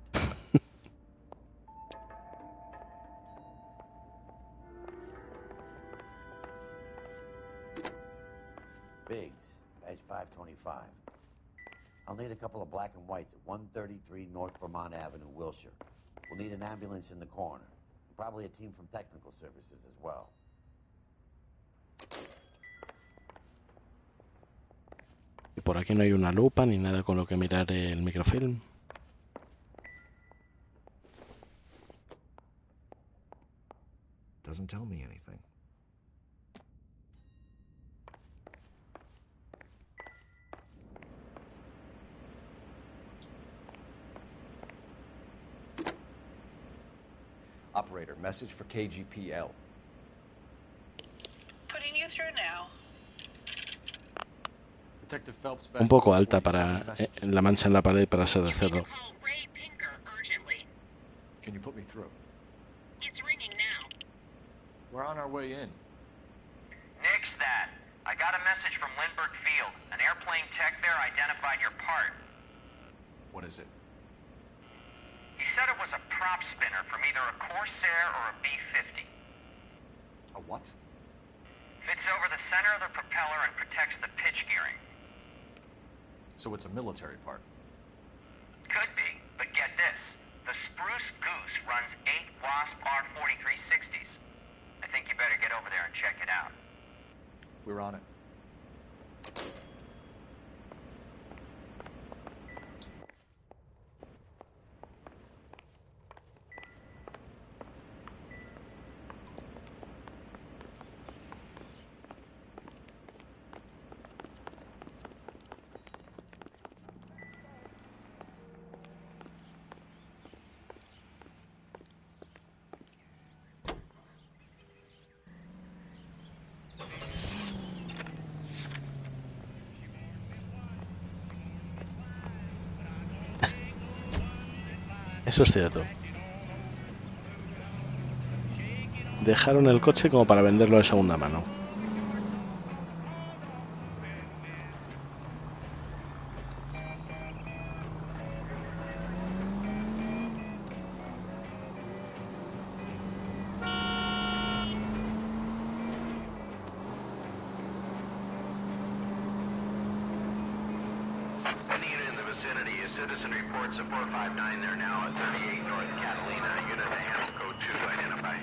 [SPEAKER 9] Biggs, badge 525. I'll need a couple of black and whites at 133 North Vermont Avenue, Wilshire. We'll need an ambulance in the corner. And probably a team from technical services as well.
[SPEAKER 1] Y por aquí no hay una lupa ni nada con lo que mirar el microfilm.
[SPEAKER 16] Doesn't tell me anything.
[SPEAKER 5] Operator, message for KGPL.
[SPEAKER 20] Putting you through now.
[SPEAKER 5] Detective Phelps.
[SPEAKER 1] Un poco alta para la mancha en la pared para ser de cerdo.
[SPEAKER 5] Can you put me through?
[SPEAKER 10] It's ringing now.
[SPEAKER 5] We're on our way in.
[SPEAKER 6] Nix that. I got a message from Lindbergh Field. An airplane tech there identified your part.
[SPEAKER 5] What is it?
[SPEAKER 6] He said it was a prop spinner from either a Corsair or a B-50.
[SPEAKER 5] A what?
[SPEAKER 6] Fits over the center of the propeller and protects the pitch gearing.
[SPEAKER 5] So it's a military part.
[SPEAKER 6] Could be, but get this. The Spruce Goose runs 8 Wasp R-4360s. I think you better get over there and check it out.
[SPEAKER 5] We're on it.
[SPEAKER 1] Eso es cierto. Dejaron el coche como para venderlo de segunda mano.
[SPEAKER 11] Any unit in the vicinity, a citizen reports a 459 there now at 38 North Catalina. Unit to handle code 2 identify.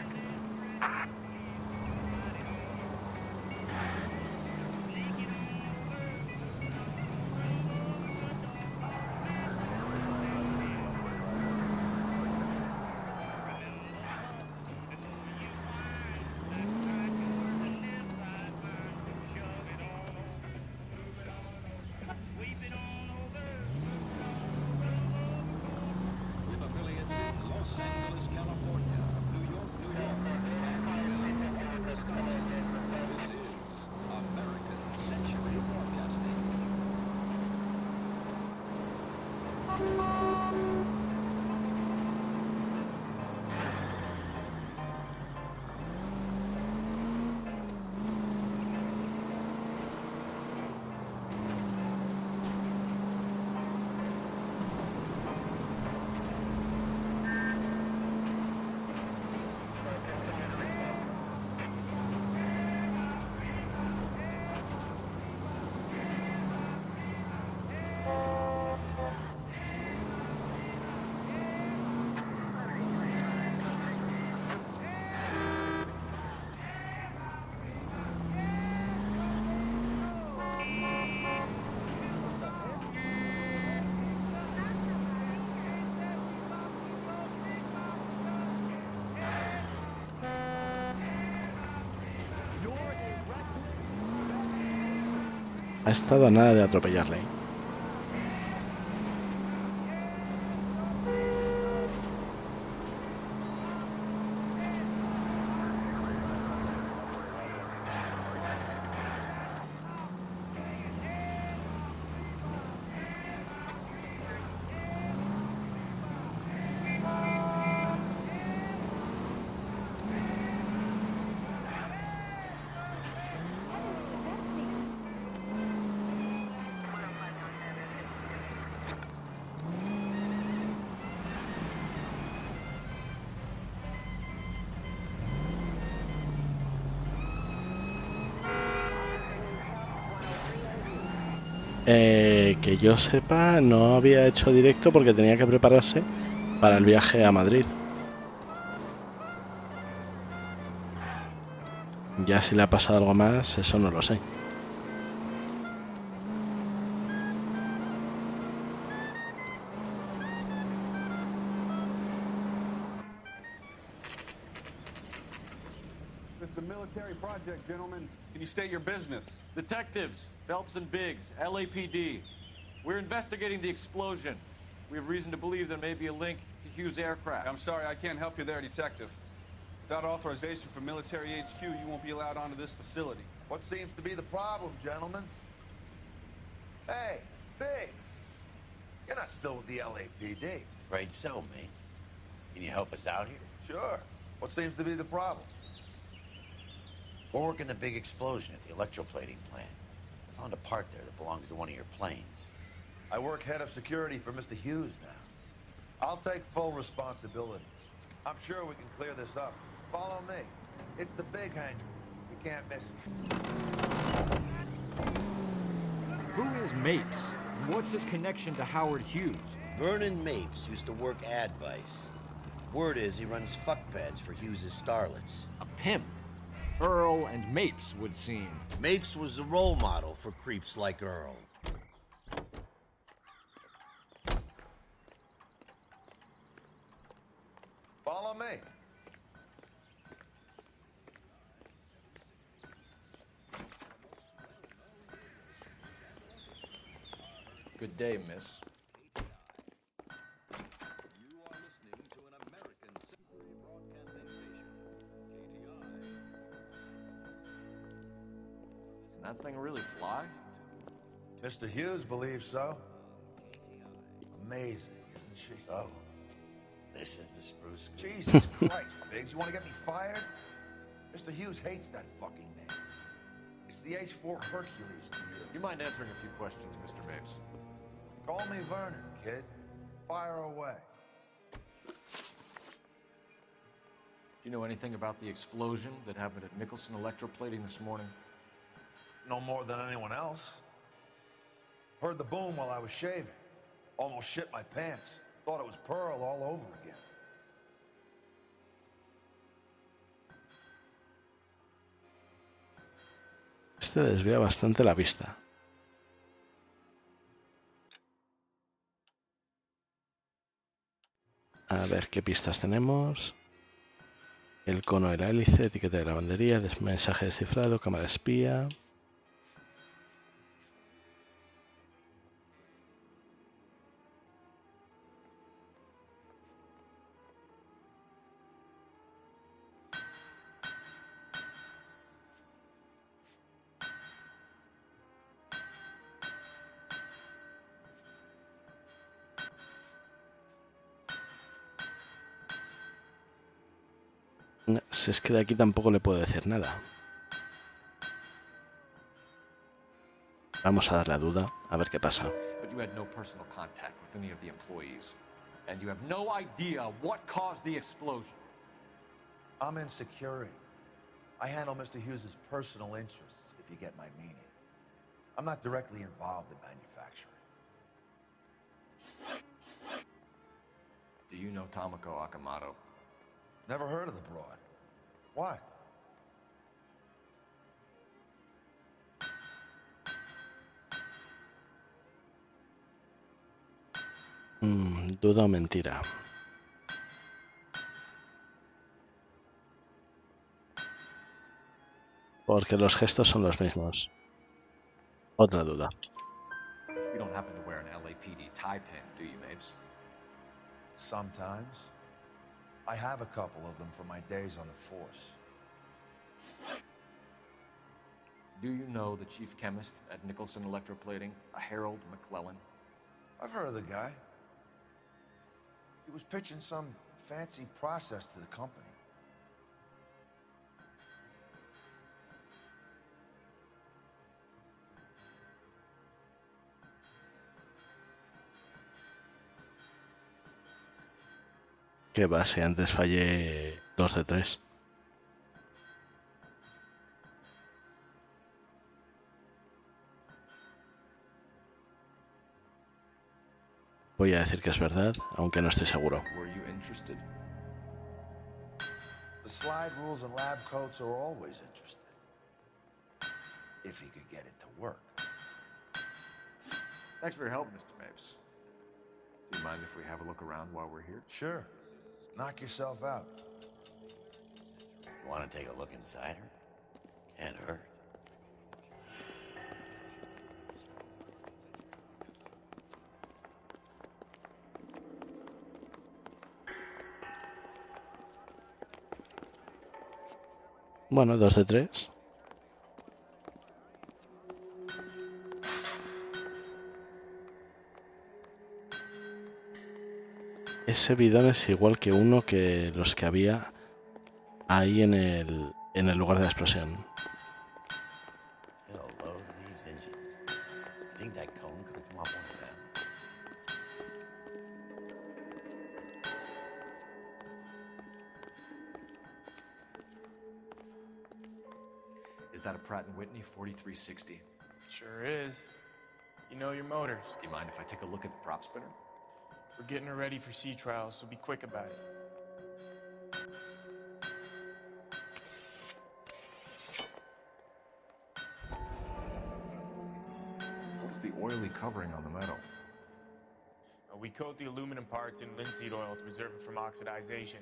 [SPEAKER 1] Ha estado a nada de atropellarle. Que yo sepa, no había hecho directo porque tenía que prepararse para el viaje a Madrid. Ya si le ha pasado algo más, eso no lo sé.
[SPEAKER 2] This is the military project, gentlemen.
[SPEAKER 7] Can you state your business?
[SPEAKER 5] Detectives, Phelps and Biggs, LAPD. We're investigating the explosion. We have reason to believe there may be a link to Hughes' aircraft.
[SPEAKER 7] I'm sorry, I can't help you there, Detective. Without authorization from military HQ, you won't be allowed onto this facility.
[SPEAKER 4] What seems to be the problem, gentlemen? Hey, Biggs. You're not still with the LAPD.
[SPEAKER 9] Afraid so, mates. Can you help us out here?
[SPEAKER 4] Sure. What seems to be the problem?
[SPEAKER 9] We're working the big explosion at the electroplating plant. I found a part there that belongs to one of your planes.
[SPEAKER 4] I work head of security for Mr. Hughes now. I'll take full responsibility. I'm sure we can clear this up. Follow me. It's the big hangar. You can't miss it.
[SPEAKER 23] Who is Mapes? And what's his connection to Howard Hughes?
[SPEAKER 24] Vernon Mapes used to work Advice. Word is he runs fuck pads for Hughes' starlets.
[SPEAKER 23] A pimp. Earl and Mapes would seem.
[SPEAKER 24] Mapes was the role model for creeps like Earl.
[SPEAKER 4] Follow me.
[SPEAKER 5] Good day, miss. Can that thing really fly?
[SPEAKER 4] Mr. Hughes believes so. Amazing, isn't she?
[SPEAKER 9] So, this is the Spruce Goose.
[SPEAKER 4] Jesus Christ, Biggs, you want to get me fired? Mr. Hughes hates that fucking name. It's the H-4 Hercules to you.
[SPEAKER 5] You mind answering a few questions, Mr. Mapes?
[SPEAKER 4] Call me Vernon, kid. Fire away.
[SPEAKER 5] Do you know anything about the explosion that happened at Nicholson Electroplating this morning?
[SPEAKER 4] No more than anyone else. Heard the boom while I was shaving. Almost shit my pants. Thought it was Pearl all over again.
[SPEAKER 1] Este desvía bastante la vista. A ver qué pistas tenemos. El cono de la hélice, etiqueta de lavandería, mensaje descifrado, cámara espía. Si es que de aquí tampoco le puedo decir nada. Vamos a dar la duda, a ver qué pasa.
[SPEAKER 5] But you had no personal contact with any of the employees. And you have no idea what caused the explosion.
[SPEAKER 4] I'm in security. I handle Mr. Hughes's personal interests, if you get my meaning. I'm not directly involved in manufacturing.
[SPEAKER 5] Do you know Tomoko Akamoto?
[SPEAKER 4] Never heard of the broad. Why?
[SPEAKER 1] Duda o mentira. Porque los gestos son los mismos. Otra duda.
[SPEAKER 5] You don't happen to wear an LAPD tie pin, do you, Mapes?
[SPEAKER 4] Sometimes. I have a couple of them from my days on the force.
[SPEAKER 5] Do you know the chief chemist at Nicholson Electroplating, a Harold McClellan?
[SPEAKER 4] I've heard of the guy. He was pitching some fancy process to the company.
[SPEAKER 1] Que va, si antes fallé 2 de 3. Voy a decir que es verdad, aunque no estoy seguro.
[SPEAKER 5] Were you interested?
[SPEAKER 4] The slide rules and lab coats are always interested. If he could get it to work.
[SPEAKER 5] Thanks for your help, Mr. Mapes. Do you mind if we have a look around while we're here?
[SPEAKER 4] Sure. Knock yourself out.
[SPEAKER 9] You want to take a look inside her? Can't hurt.
[SPEAKER 1] Bueno, 2 de 3. Ese bidón es igual que uno que los que había ahí en el lugar de la explosión.
[SPEAKER 9] It'll load these engines. I think that cone could have come off one of them.
[SPEAKER 5] Is that a Pratt & Whitney 4360?
[SPEAKER 3] Sure is. You know your motors.
[SPEAKER 5] Do you mind if I take a look at the prop spinner?
[SPEAKER 3] We're getting her ready for sea trials, so be quick about it.
[SPEAKER 5] What's the oily covering on the metal?
[SPEAKER 3] We coat the aluminum parts in linseed oil to preserve it from oxidization.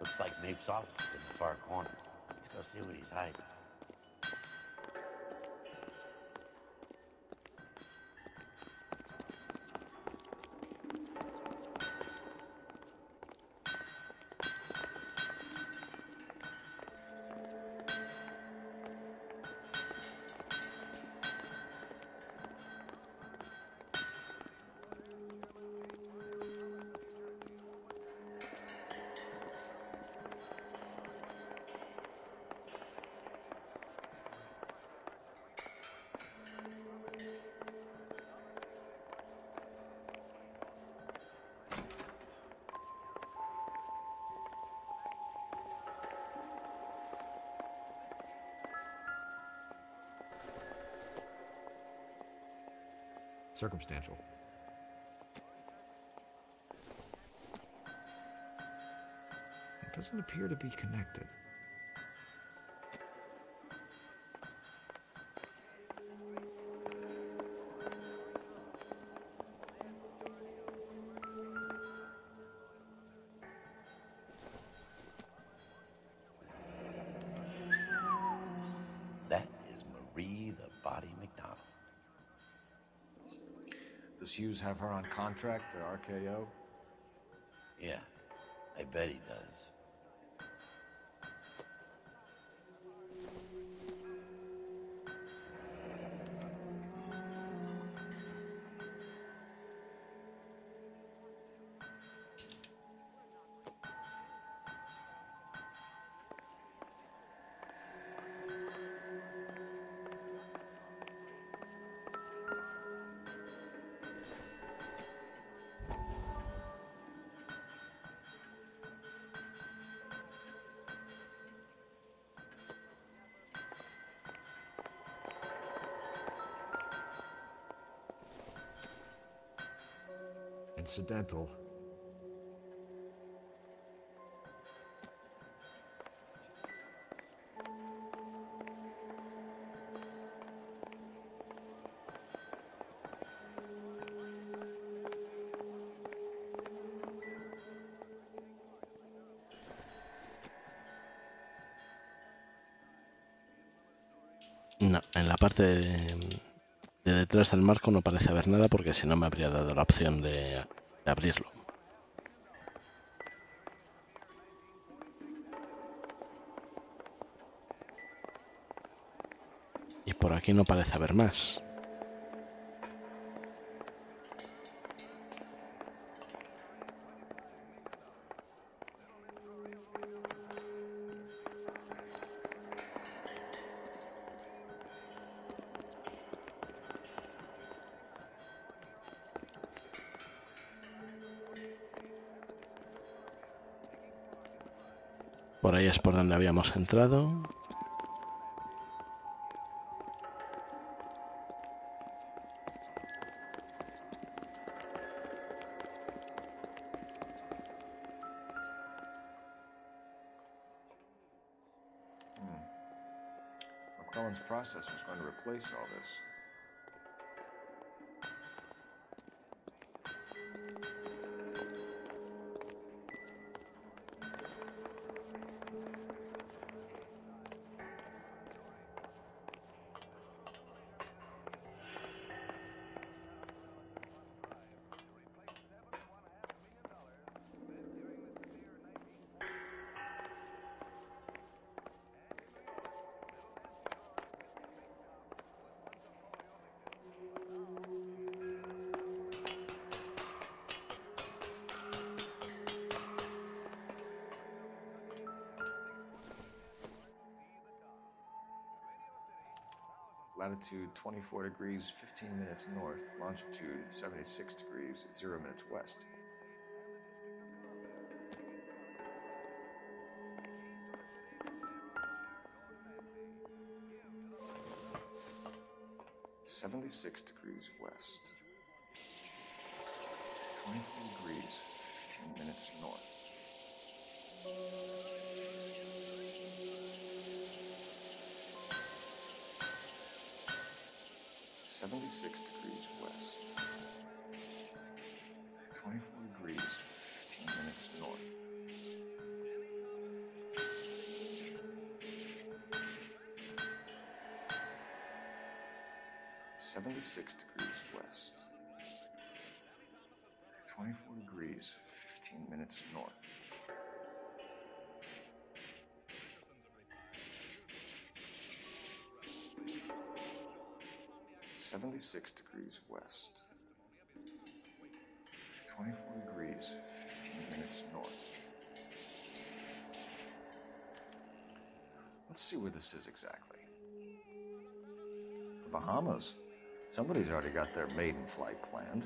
[SPEAKER 9] Looks like Mapes' office is in the far corner. Let's go see what he's hiding.
[SPEAKER 16] Circumstantial. It doesn't appear to be connected.
[SPEAKER 9] That is Marie the Body McDonald.
[SPEAKER 5] Does Hughes have her on contract to RKO?
[SPEAKER 9] Yeah, I bet he does.
[SPEAKER 16] incidental.
[SPEAKER 1] No, en la parte de detrás del marco no parece haber nada porque si no me habría dado la opción de abrirlo. Y por aquí no parece haber más. Por ahí es por donde habíamos entrado.
[SPEAKER 5] McClellan's process was going to replace all this. Latitude 24 degrees, 15 minutes north. Longitude 76 degrees, 0 minutes west. (76 degrees west). 24 degrees, 15 minutes north. (76 degrees west). 24 degrees, 15 minutes north. (76 degrees west). 24 degrees, 15 minutes north. 76 degrees west. 24 degrees, 15 minutes north. Let's see where this is exactly. The Bahamas. Somebody's already got their maiden flight planned.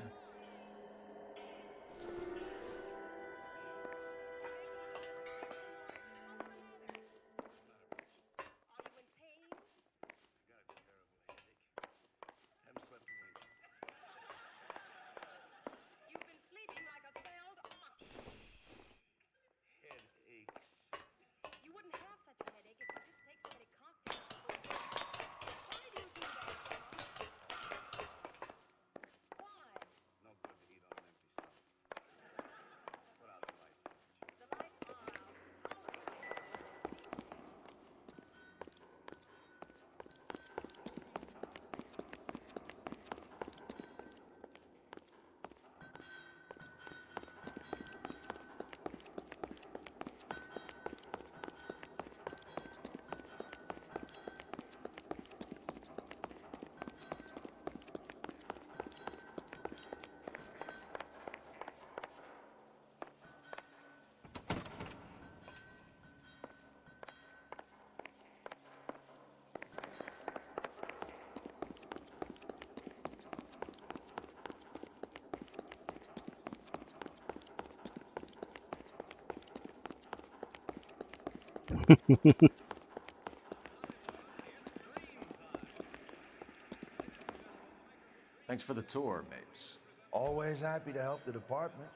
[SPEAKER 5] Thanks for the tour, Mapes.
[SPEAKER 4] Always happy to help the department.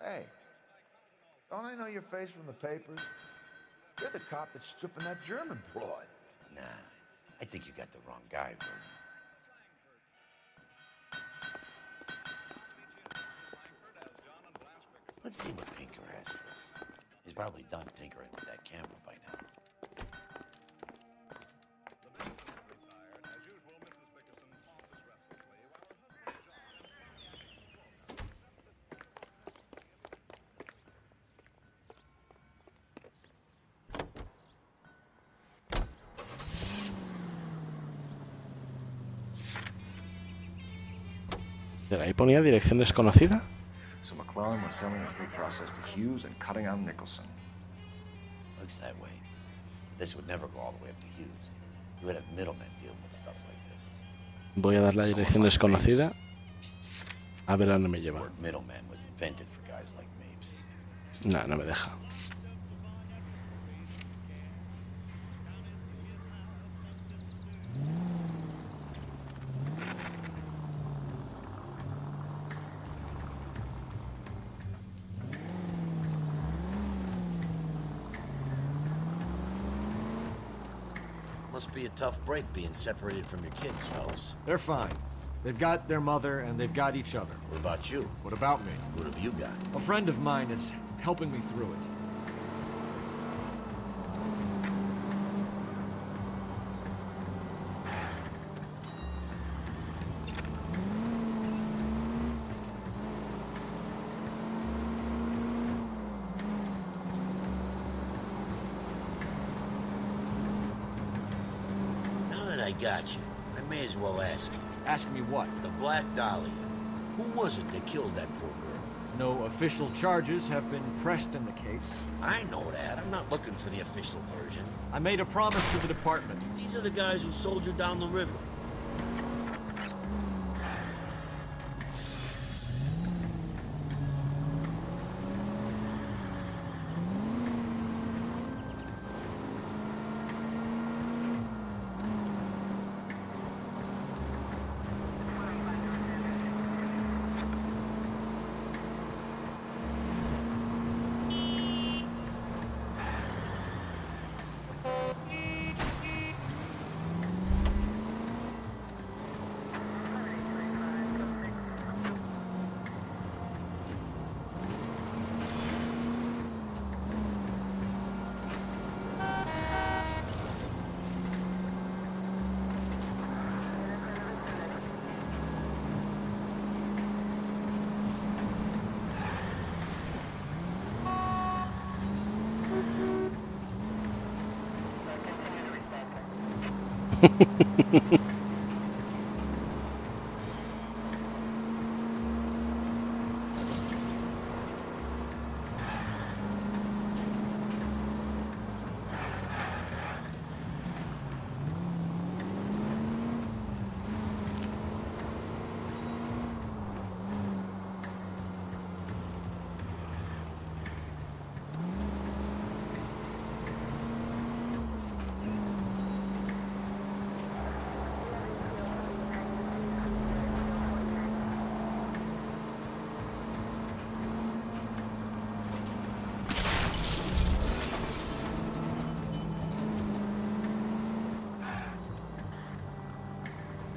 [SPEAKER 4] Hey, don't I know your face from the papers? You're the cop that's stripping that German broad.
[SPEAKER 9] Nah, I think you got the wrong guy, Vernon. Let's see what Pinker has for us. He's probably done tinkering with that camera by now.
[SPEAKER 1] Ahí ponía dirección desconocida.
[SPEAKER 5] So McClellan was selling his new process to Hughes and cutting out Nicholson.
[SPEAKER 9] Looks that way. This would never go all the way up to Hughes. You would have middlemen dealing with stuff like this.
[SPEAKER 1] Voy a dar la dirección desconocida. A ver a dónde me lleva.
[SPEAKER 9] The word middleman was invented for guys like Mapes.
[SPEAKER 1] No, no me deja.
[SPEAKER 9] Must be a tough break being separated from your kids, fellas.
[SPEAKER 23] They're fine. They've got their mother and they've got each other.
[SPEAKER 9] What about you?
[SPEAKER 23] What about me?
[SPEAKER 9] What have you got?
[SPEAKER 23] A friend of mine is helping me through it.
[SPEAKER 9] I got you. I may as well ask you.
[SPEAKER 23] Ask me what?
[SPEAKER 9] The Black Dahlia. Who was it that killed that poor girl?
[SPEAKER 23] No official charges have been pressed in the case.
[SPEAKER 9] I know that. I'm not looking for the official version.
[SPEAKER 23] I made a promise to the department.
[SPEAKER 9] These are the guys who sold you down the river.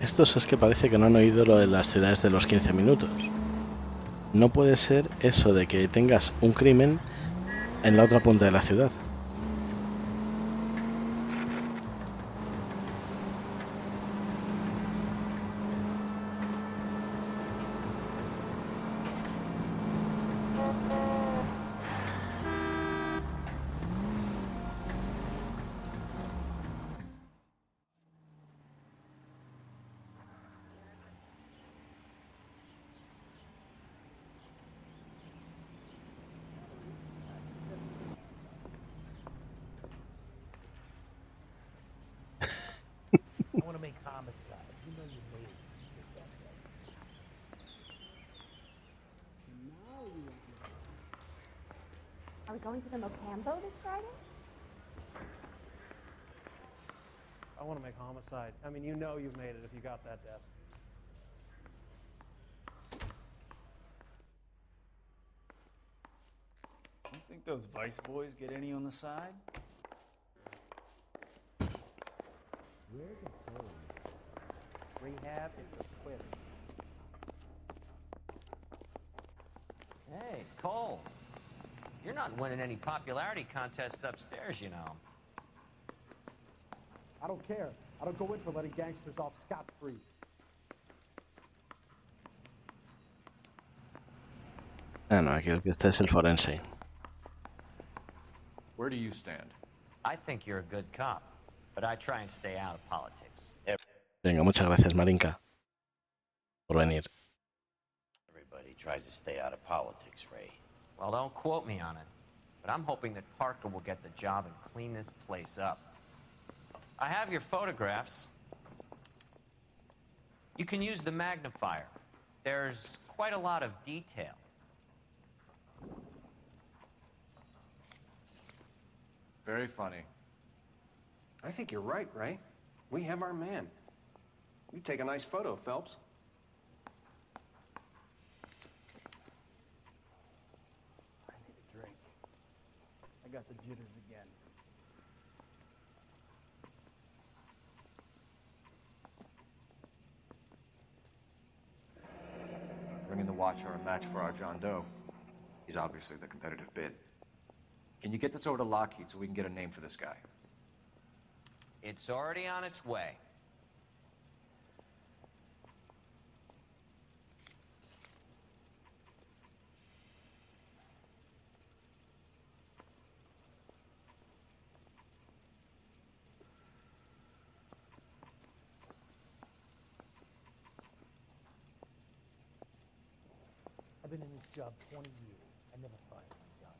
[SPEAKER 1] Estos es que parece que no han oído lo de las ciudades de los 15 minutos. No puede ser eso de que tengas un crimen en la otra punta de la ciudad.
[SPEAKER 8] I want to make homicide. You know you made it.
[SPEAKER 12] Are we going to the Mocambo this Friday?
[SPEAKER 8] I want to make homicide. I mean, you know you've made it if you got that desk.
[SPEAKER 13] Think those Vice boys get any on the side?
[SPEAKER 8] Where's the phone? Rehab is for quitters.
[SPEAKER 6] Hey, Cole. You're not winning any popularity contests upstairs, you know.
[SPEAKER 2] I don't care. I don't go in for letting gangsters off scot-free.
[SPEAKER 1] Ah, no, aquí el que está es el forense.
[SPEAKER 5] Where do you stand?
[SPEAKER 6] I think you're a good cop, but I try and stay out of politics.
[SPEAKER 1] Venga, muchas gracias, Marinka, por venir.
[SPEAKER 24] Everybody tries to stay out of politics, Ray.
[SPEAKER 6] Well, don't quote me on it, but I'm hoping that Parker will get the job and clean this place up. I have your photographs. You can use the magnifier. There's quite a lot of detail.
[SPEAKER 5] Very funny.
[SPEAKER 14] I think you're right, Ray. We have our man. You take a nice photo, Phelps.
[SPEAKER 2] I need a drink. I got the jitters again.
[SPEAKER 5] Bringing the Watcher a match for our John Doe. He's obviously the competitive bid. Can you get this over to Lockheed so we can get a name for this guy?
[SPEAKER 6] It's already on its way.
[SPEAKER 8] I've been in this job 20 years. I never fired my gun.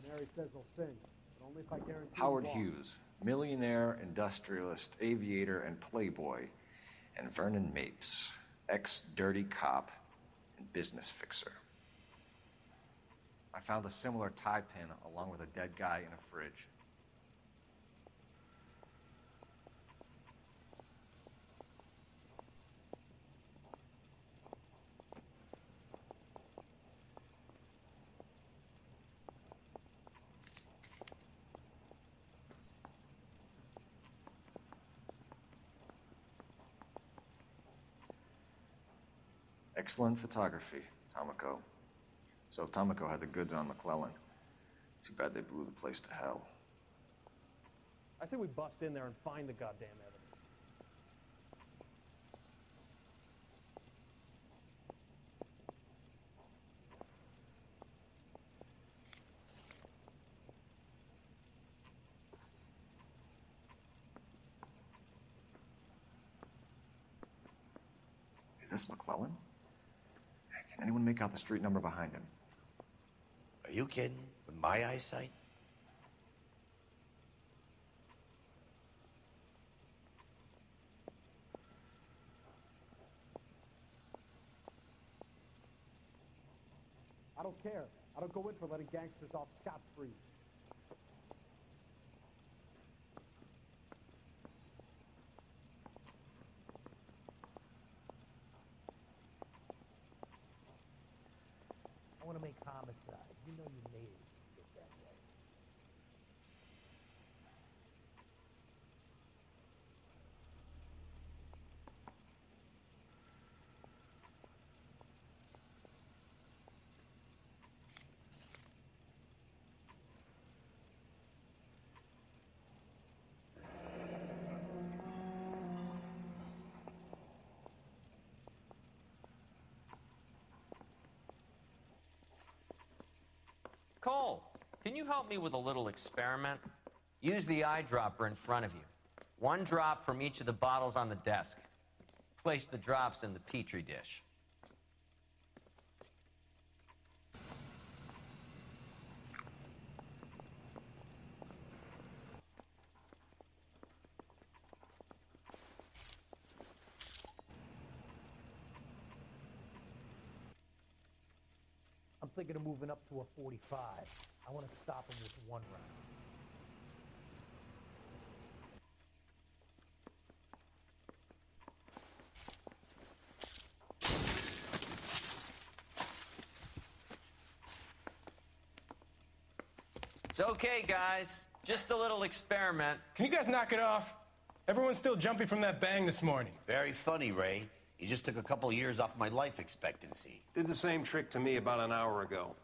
[SPEAKER 2] Canary says he'll sing, but only if I guarantee
[SPEAKER 5] Howard
[SPEAKER 2] he won't.
[SPEAKER 5] Hughes, millionaire, industrialist, aviator, and playboy, and Vernon Mapes, ex-dirty cop and business fixer. I found a similar tie pin along with a dead guy in a fridge. Excellent photography, Tomoko. So Tomoko had the goods on McClellan. Too bad they blew the place to hell.
[SPEAKER 2] I say we bust in there and find the goddamn evidence.
[SPEAKER 5] Is this McClellan? Can anyone make out the street number behind him?
[SPEAKER 24] Are you kidding? With my eyesight?
[SPEAKER 2] I don't care. I don't go in for letting gangsters off scot-free.
[SPEAKER 8] I want to make homicide. You know you made it get that way.
[SPEAKER 6] Cole, can you help me with a little experiment? Use the eyedropper in front of you. One drop from each of the bottles on the desk. Place the drops in the Petri dish.
[SPEAKER 8] I'm thinking of moving up to a 45. I want to stop him with one round.
[SPEAKER 6] It's okay, guys. Just a little experiment.
[SPEAKER 15] Can you guys knock it off? Everyone's still jumping from that bang this morning.
[SPEAKER 24] Very funny, Ray. You just took a couple years off my life expectancy.
[SPEAKER 14] Did the same trick to me about an hour ago.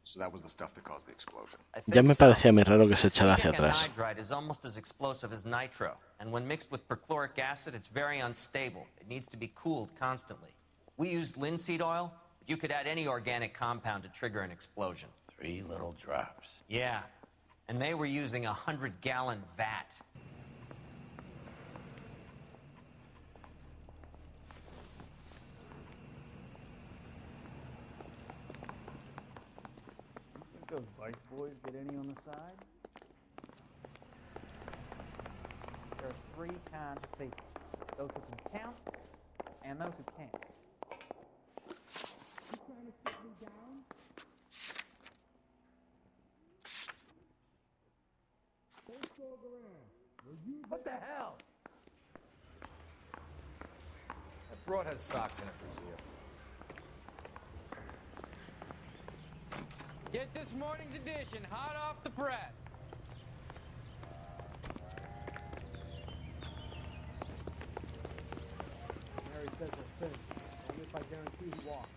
[SPEAKER 5] So that was the stuff that caused the explosion.
[SPEAKER 1] Ya me parecía muy raro que se echara hacia atrás.
[SPEAKER 6] Anhydride is almost as explosive as nitro, and when mixed with perchloric acid, it's very unstable. It needs to be cooled constantly. We used linseed oil, but you could add any organic compound to trigger an explosion.
[SPEAKER 24] 3 little drops.
[SPEAKER 6] Yeah, and they were using a 100-gallon vat.
[SPEAKER 13] Those Vice boys get any on the side?
[SPEAKER 8] There are 3 kinds of people. Those who can count and those who can't. You trying to sit me down? Don't go around. What the hell?
[SPEAKER 5] That broad has socks in it, Brazil.
[SPEAKER 17] Get this morning's edition hot off the press.
[SPEAKER 8] Mary says we're safe. Only if I guarantee he walks.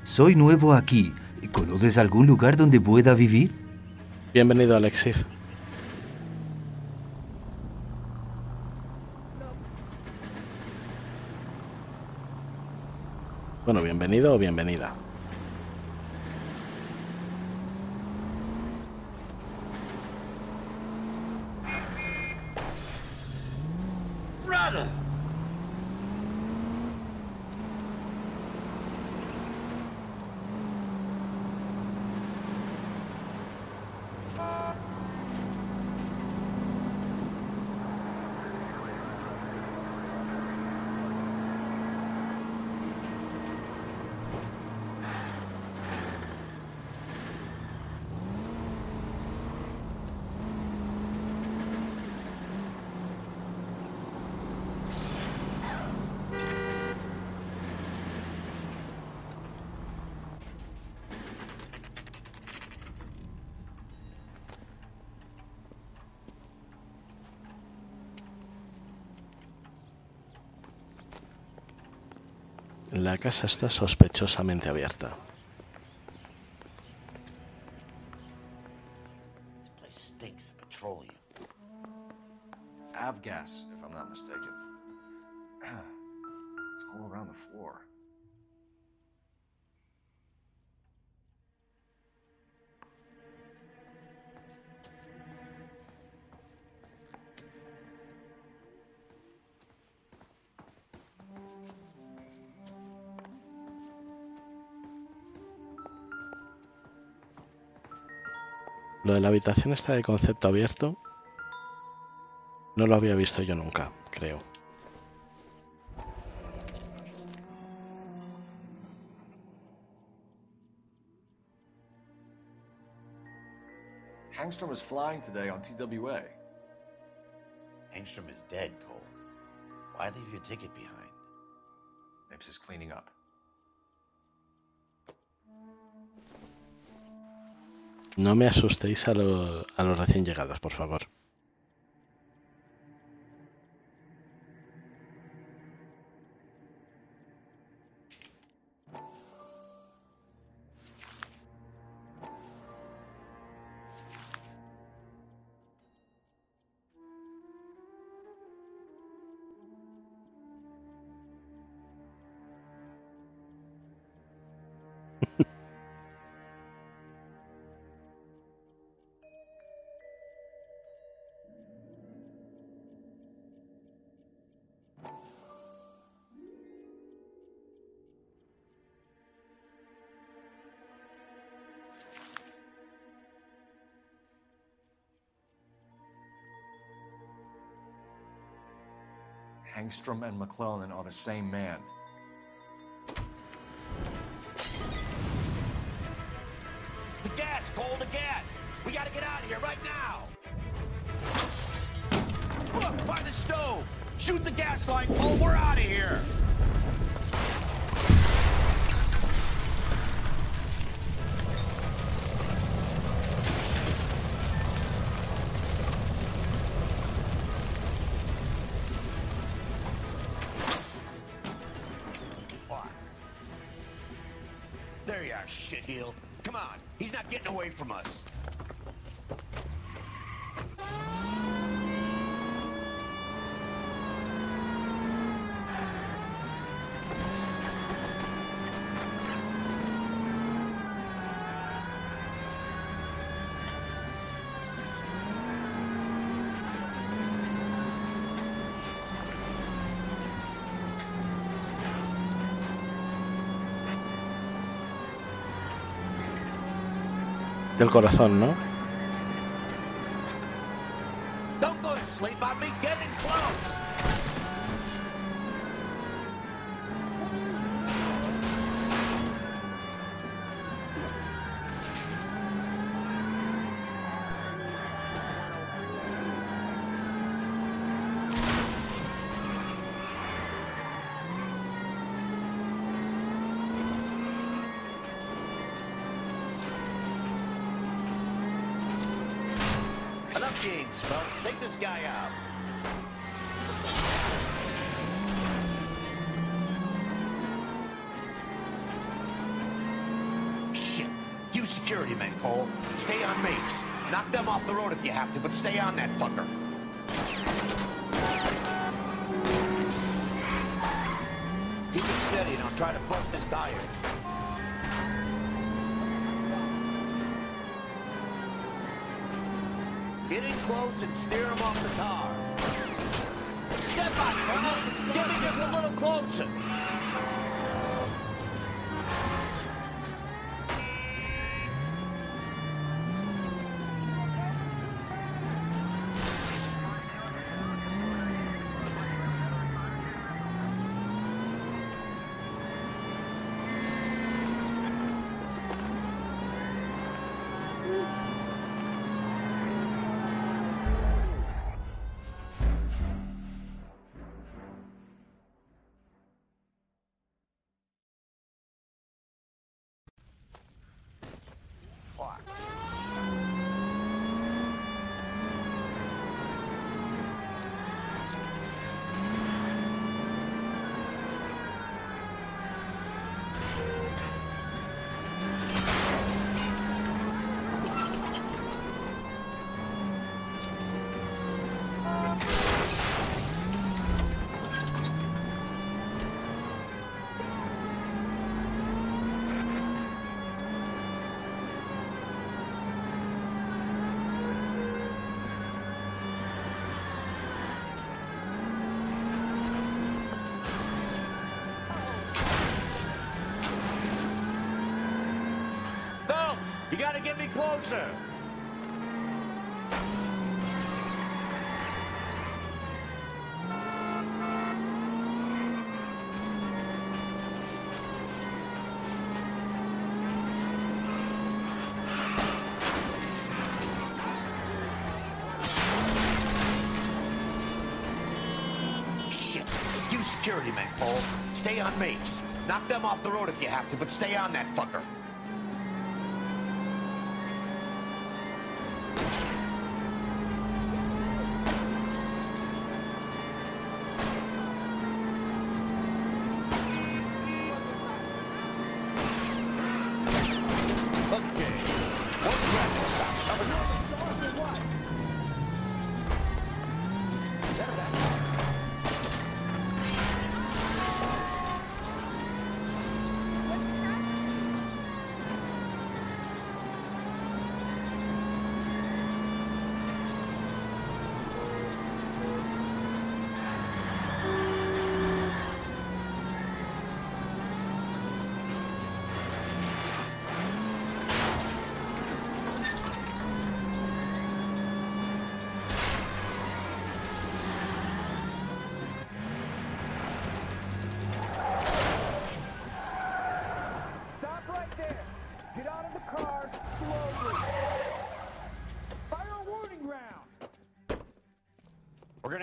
[SPEAKER 18] Soy nuevo aquí. ¿Conoces algún lugar donde pueda vivir?
[SPEAKER 1] Bienvenido, Alexis. Bueno, bienvenido o bienvenida.
[SPEAKER 24] Brother!
[SPEAKER 1] La casa está sospechosamente abierta.
[SPEAKER 24] This place stinks of petroleum.
[SPEAKER 5] Avgas, if I'm not mistaken. It's all around the floor.
[SPEAKER 1] Lo de la habitación está de concepto abierto. No lo había visto yo nunca, creo.
[SPEAKER 5] Hangstrom is flying today on TWA.
[SPEAKER 24] Angstrom is dead, Cole. Why leave your ticket behind?
[SPEAKER 5] Mapes is cleaning up.
[SPEAKER 1] No me asustéis a los recién llegados, por favor.
[SPEAKER 5] Hangstrom and McClellan are the same man.
[SPEAKER 24] The gas, Cole, the gas! We We gotta get out of here right now! Look, by the stove! Shoot the gas line, Cole! We're out of here! There you are, shitheel. Come on, he's not getting away from us.
[SPEAKER 1] Del corazón, ¿no?
[SPEAKER 24] Don't go to sleep on me. Get in close. Enough games, folks. Take this guy out. Shit. You security men, Cole. Stay on Mapes. Knock them off the road if you have to, but stay on that fucker. Keep it steady and I'll try to bust his tires. Get in close and steer him off the tar. Step on it, brother! Get me just a little closer! You gotta get me closer. Shit. You security men, Cole. Stay on Mapes. Knock them off the road if you have to, but stay on that fucker.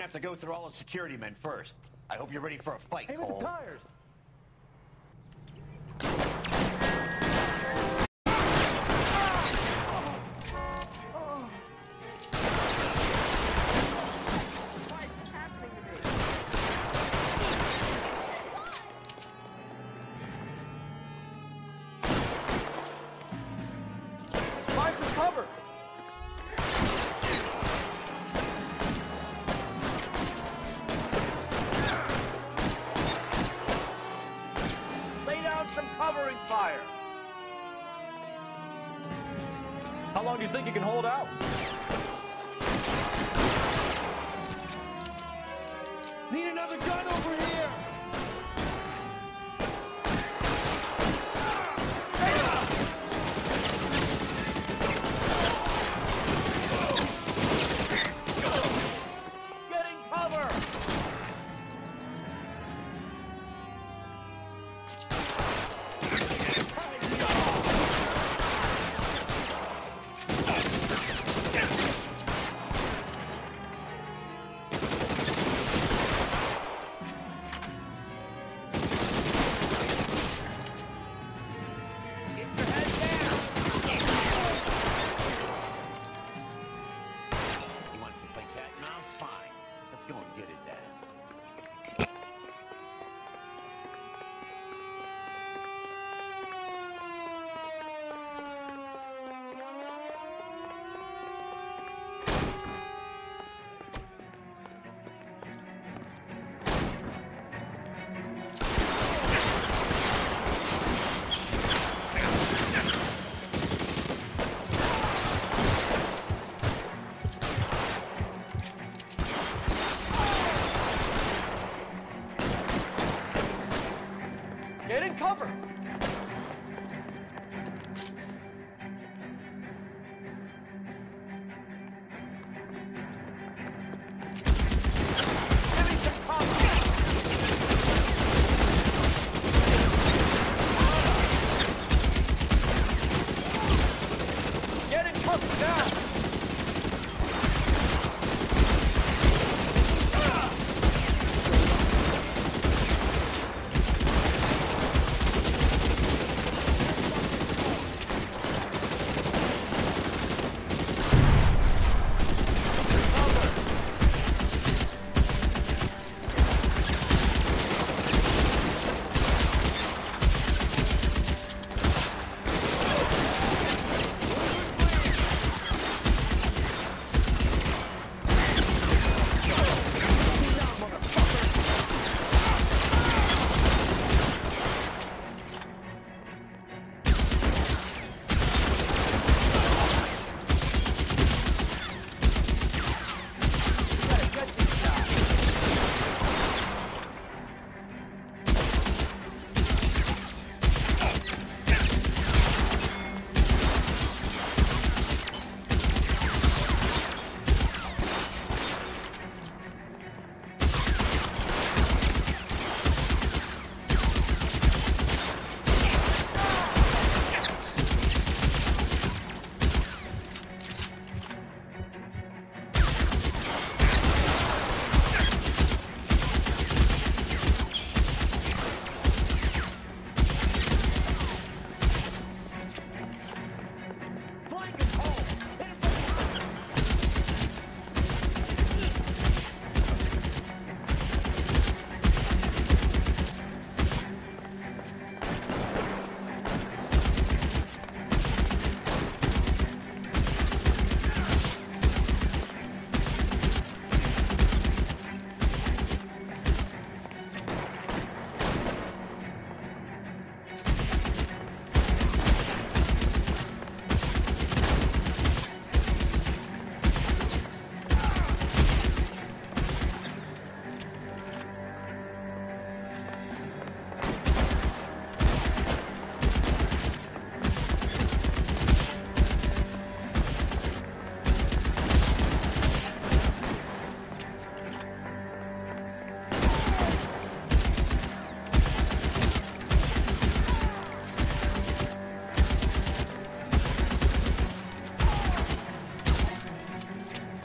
[SPEAKER 24] have to go through all the security men first. I hope you're ready for a fight,
[SPEAKER 2] Aim at
[SPEAKER 24] Cole.
[SPEAKER 2] the tires. Find some cover. Lay down some covering fire.
[SPEAKER 5] How long do you think you can hold out?
[SPEAKER 2] Need another gun over here. Getting cover.
[SPEAKER 24] He wants to play cat and mouse? Fine. Let's go and get his ass.
[SPEAKER 2] Get in cover. Get in cover now.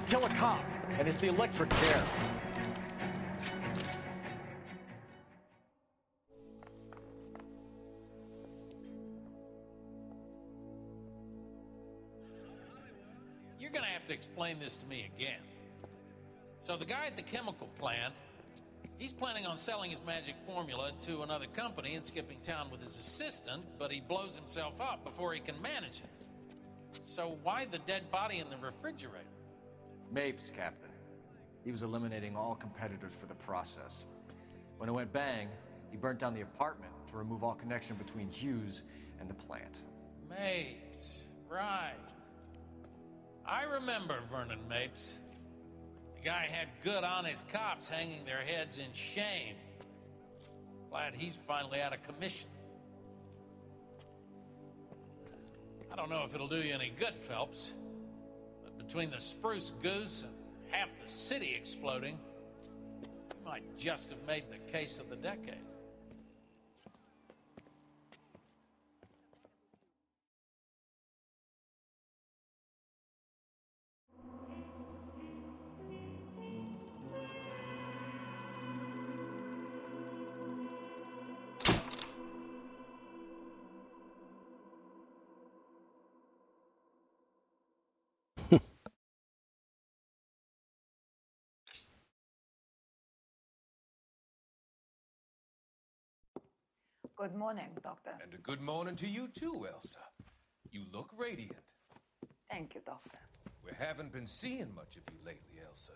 [SPEAKER 5] Kill a cop, and it's the electric chair.
[SPEAKER 19] you're gonna have to explain this to me again. So the guy at the chemical plant, he's planning on selling his magic formula to another company and skipping town with his assistant, but he blows himself up before he can manage it. So why the dead body in the refrigerator?
[SPEAKER 5] Mapes, Captain. He was eliminating all competitors for the process. When it went bang, he burnt down the apartment to remove all connection between Hughes and the plant.
[SPEAKER 19] Mapes, right. I remember Vernon Mapes. The guy had good, honest cops hanging their heads in shame. Glad he's finally out of commission. I don't know if it'll do you any good, Phelps, but between the spruce goose and half the city exploding, you might just have made the case of the decade.
[SPEAKER 20] Good morning, Doctor.
[SPEAKER 21] And a good morning to you too, Elsa. You look radiant.
[SPEAKER 20] Thank you, Doctor.
[SPEAKER 21] We haven't been seeing much of you lately, Elsa.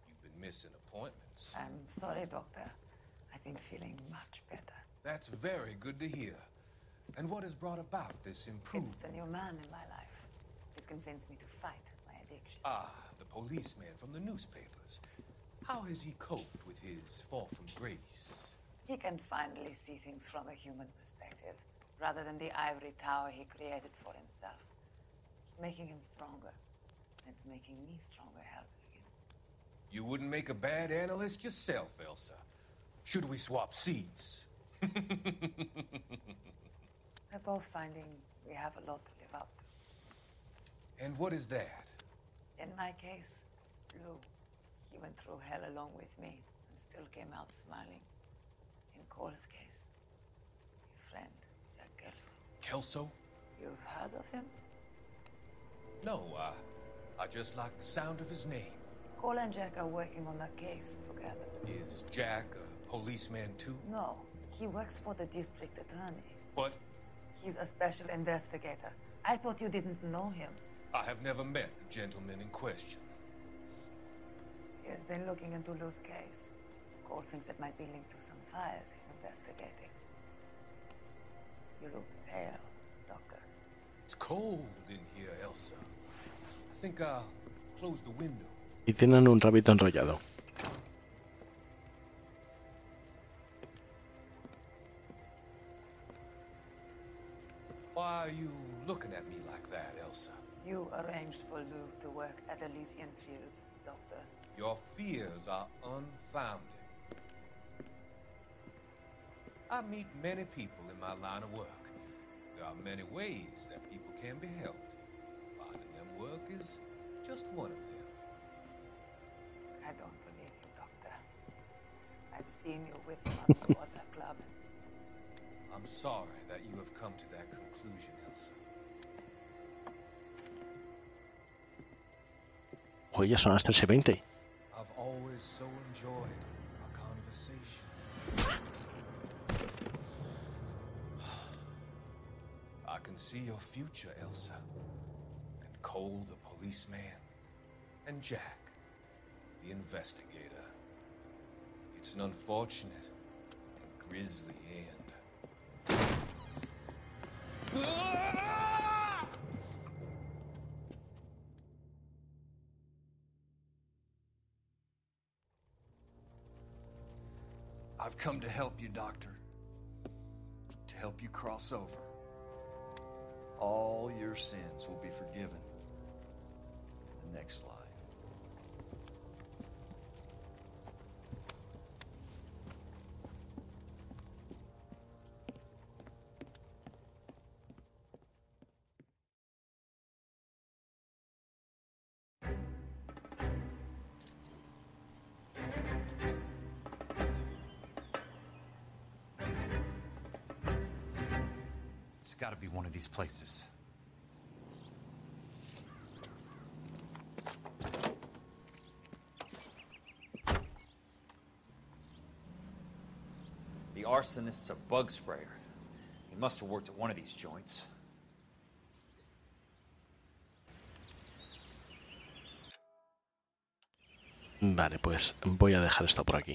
[SPEAKER 21] You've been missing appointments.
[SPEAKER 20] I'm sorry, Doctor. I've been feeling much better.
[SPEAKER 21] That's very good to hear. And what has brought about this improvement?
[SPEAKER 20] It's the new man in my life. He's convinced me to fight my addiction.
[SPEAKER 21] Ah, the policeman from the newspapers. How has he coped with his fall from grace?
[SPEAKER 20] He can finally see things from a human perspective, rather than the ivory tower he created for himself. It's making him stronger. And it's making me stronger helping him.
[SPEAKER 21] You wouldn't make a bad analyst yourself, Elsa. Should we swap seats?
[SPEAKER 20] We're both finding we have a lot to live up to.
[SPEAKER 21] And what is that?
[SPEAKER 20] In my case, Lou. He went through hell along with me and still came out smiling. In Cole's case, his friend, Jack Kelso.
[SPEAKER 21] Kelso?
[SPEAKER 20] You've heard of him?
[SPEAKER 21] No, I just like the sound of his name.
[SPEAKER 20] Cole and Jack are working on a case together.
[SPEAKER 21] Is Jack a policeman too?
[SPEAKER 20] No, he works for the district attorney.
[SPEAKER 21] What?
[SPEAKER 20] He's a special investigator. I thought you didn't know him.
[SPEAKER 21] I have never met the gentleman in question.
[SPEAKER 20] He has been looking into Lou's case. Cole thinks it might be linked to some fires he's investigating. You look pale, Doctor.
[SPEAKER 21] It's cold in here, Elsa. I think I'll close the window.
[SPEAKER 1] Y tienen un rabito enrollado.
[SPEAKER 21] Why are you looking at me like that, Elsa?
[SPEAKER 20] You arranged for Lou to work at Elysian Fields, Doctor.
[SPEAKER 21] Your fears are unfounded. I meet many people in my line of work. There are many ways that people can be helped. Finding them work is just one of them.
[SPEAKER 20] I don't believe you, Doctor. I've seen you with Marco at the club.
[SPEAKER 21] I'm sorry that you have come to that conclusion, Elsa.
[SPEAKER 1] Oye, ya son las 3:20.
[SPEAKER 21] I've always so enjoyed our conversation. I can see your future, Elsa. And Cole, the policeman. And Jack, the investigator. It's an unfortunate and grisly end.
[SPEAKER 22] I've come to help you, Doctor. To help you cross over. All your sins will be forgiven in the next life.
[SPEAKER 25] It's got to be one of these places.
[SPEAKER 3] The arsonist's a bug sprayer. He must have worked at one of these joints.
[SPEAKER 1] Vale, pues voy a dejar esto por aquí.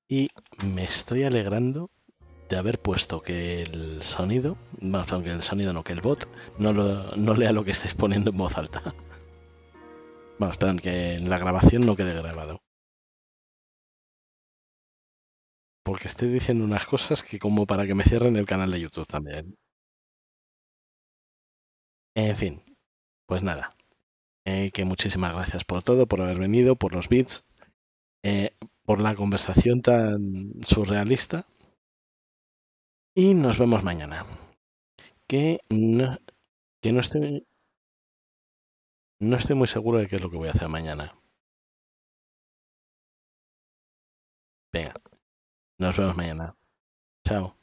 [SPEAKER 1] Y me estoy alegrando de haber puesto que el sonido, bueno, aunque el sonido no, que el bot no lea lo que estáis poniendo en voz alta. Bueno, perdón, que la grabación no quede grabado. Porque estoy diciendo unas cosas que como para que me cierren el canal de YouTube también. En fin, pues nada. Que muchísimas gracias por todo, por haber venido, por los bits, por la conversación tan surrealista. Y nos vemos mañana. Que no estoy muy seguro de qué es lo que voy a hacer mañana. Venga, nos vemos mañana. Chao.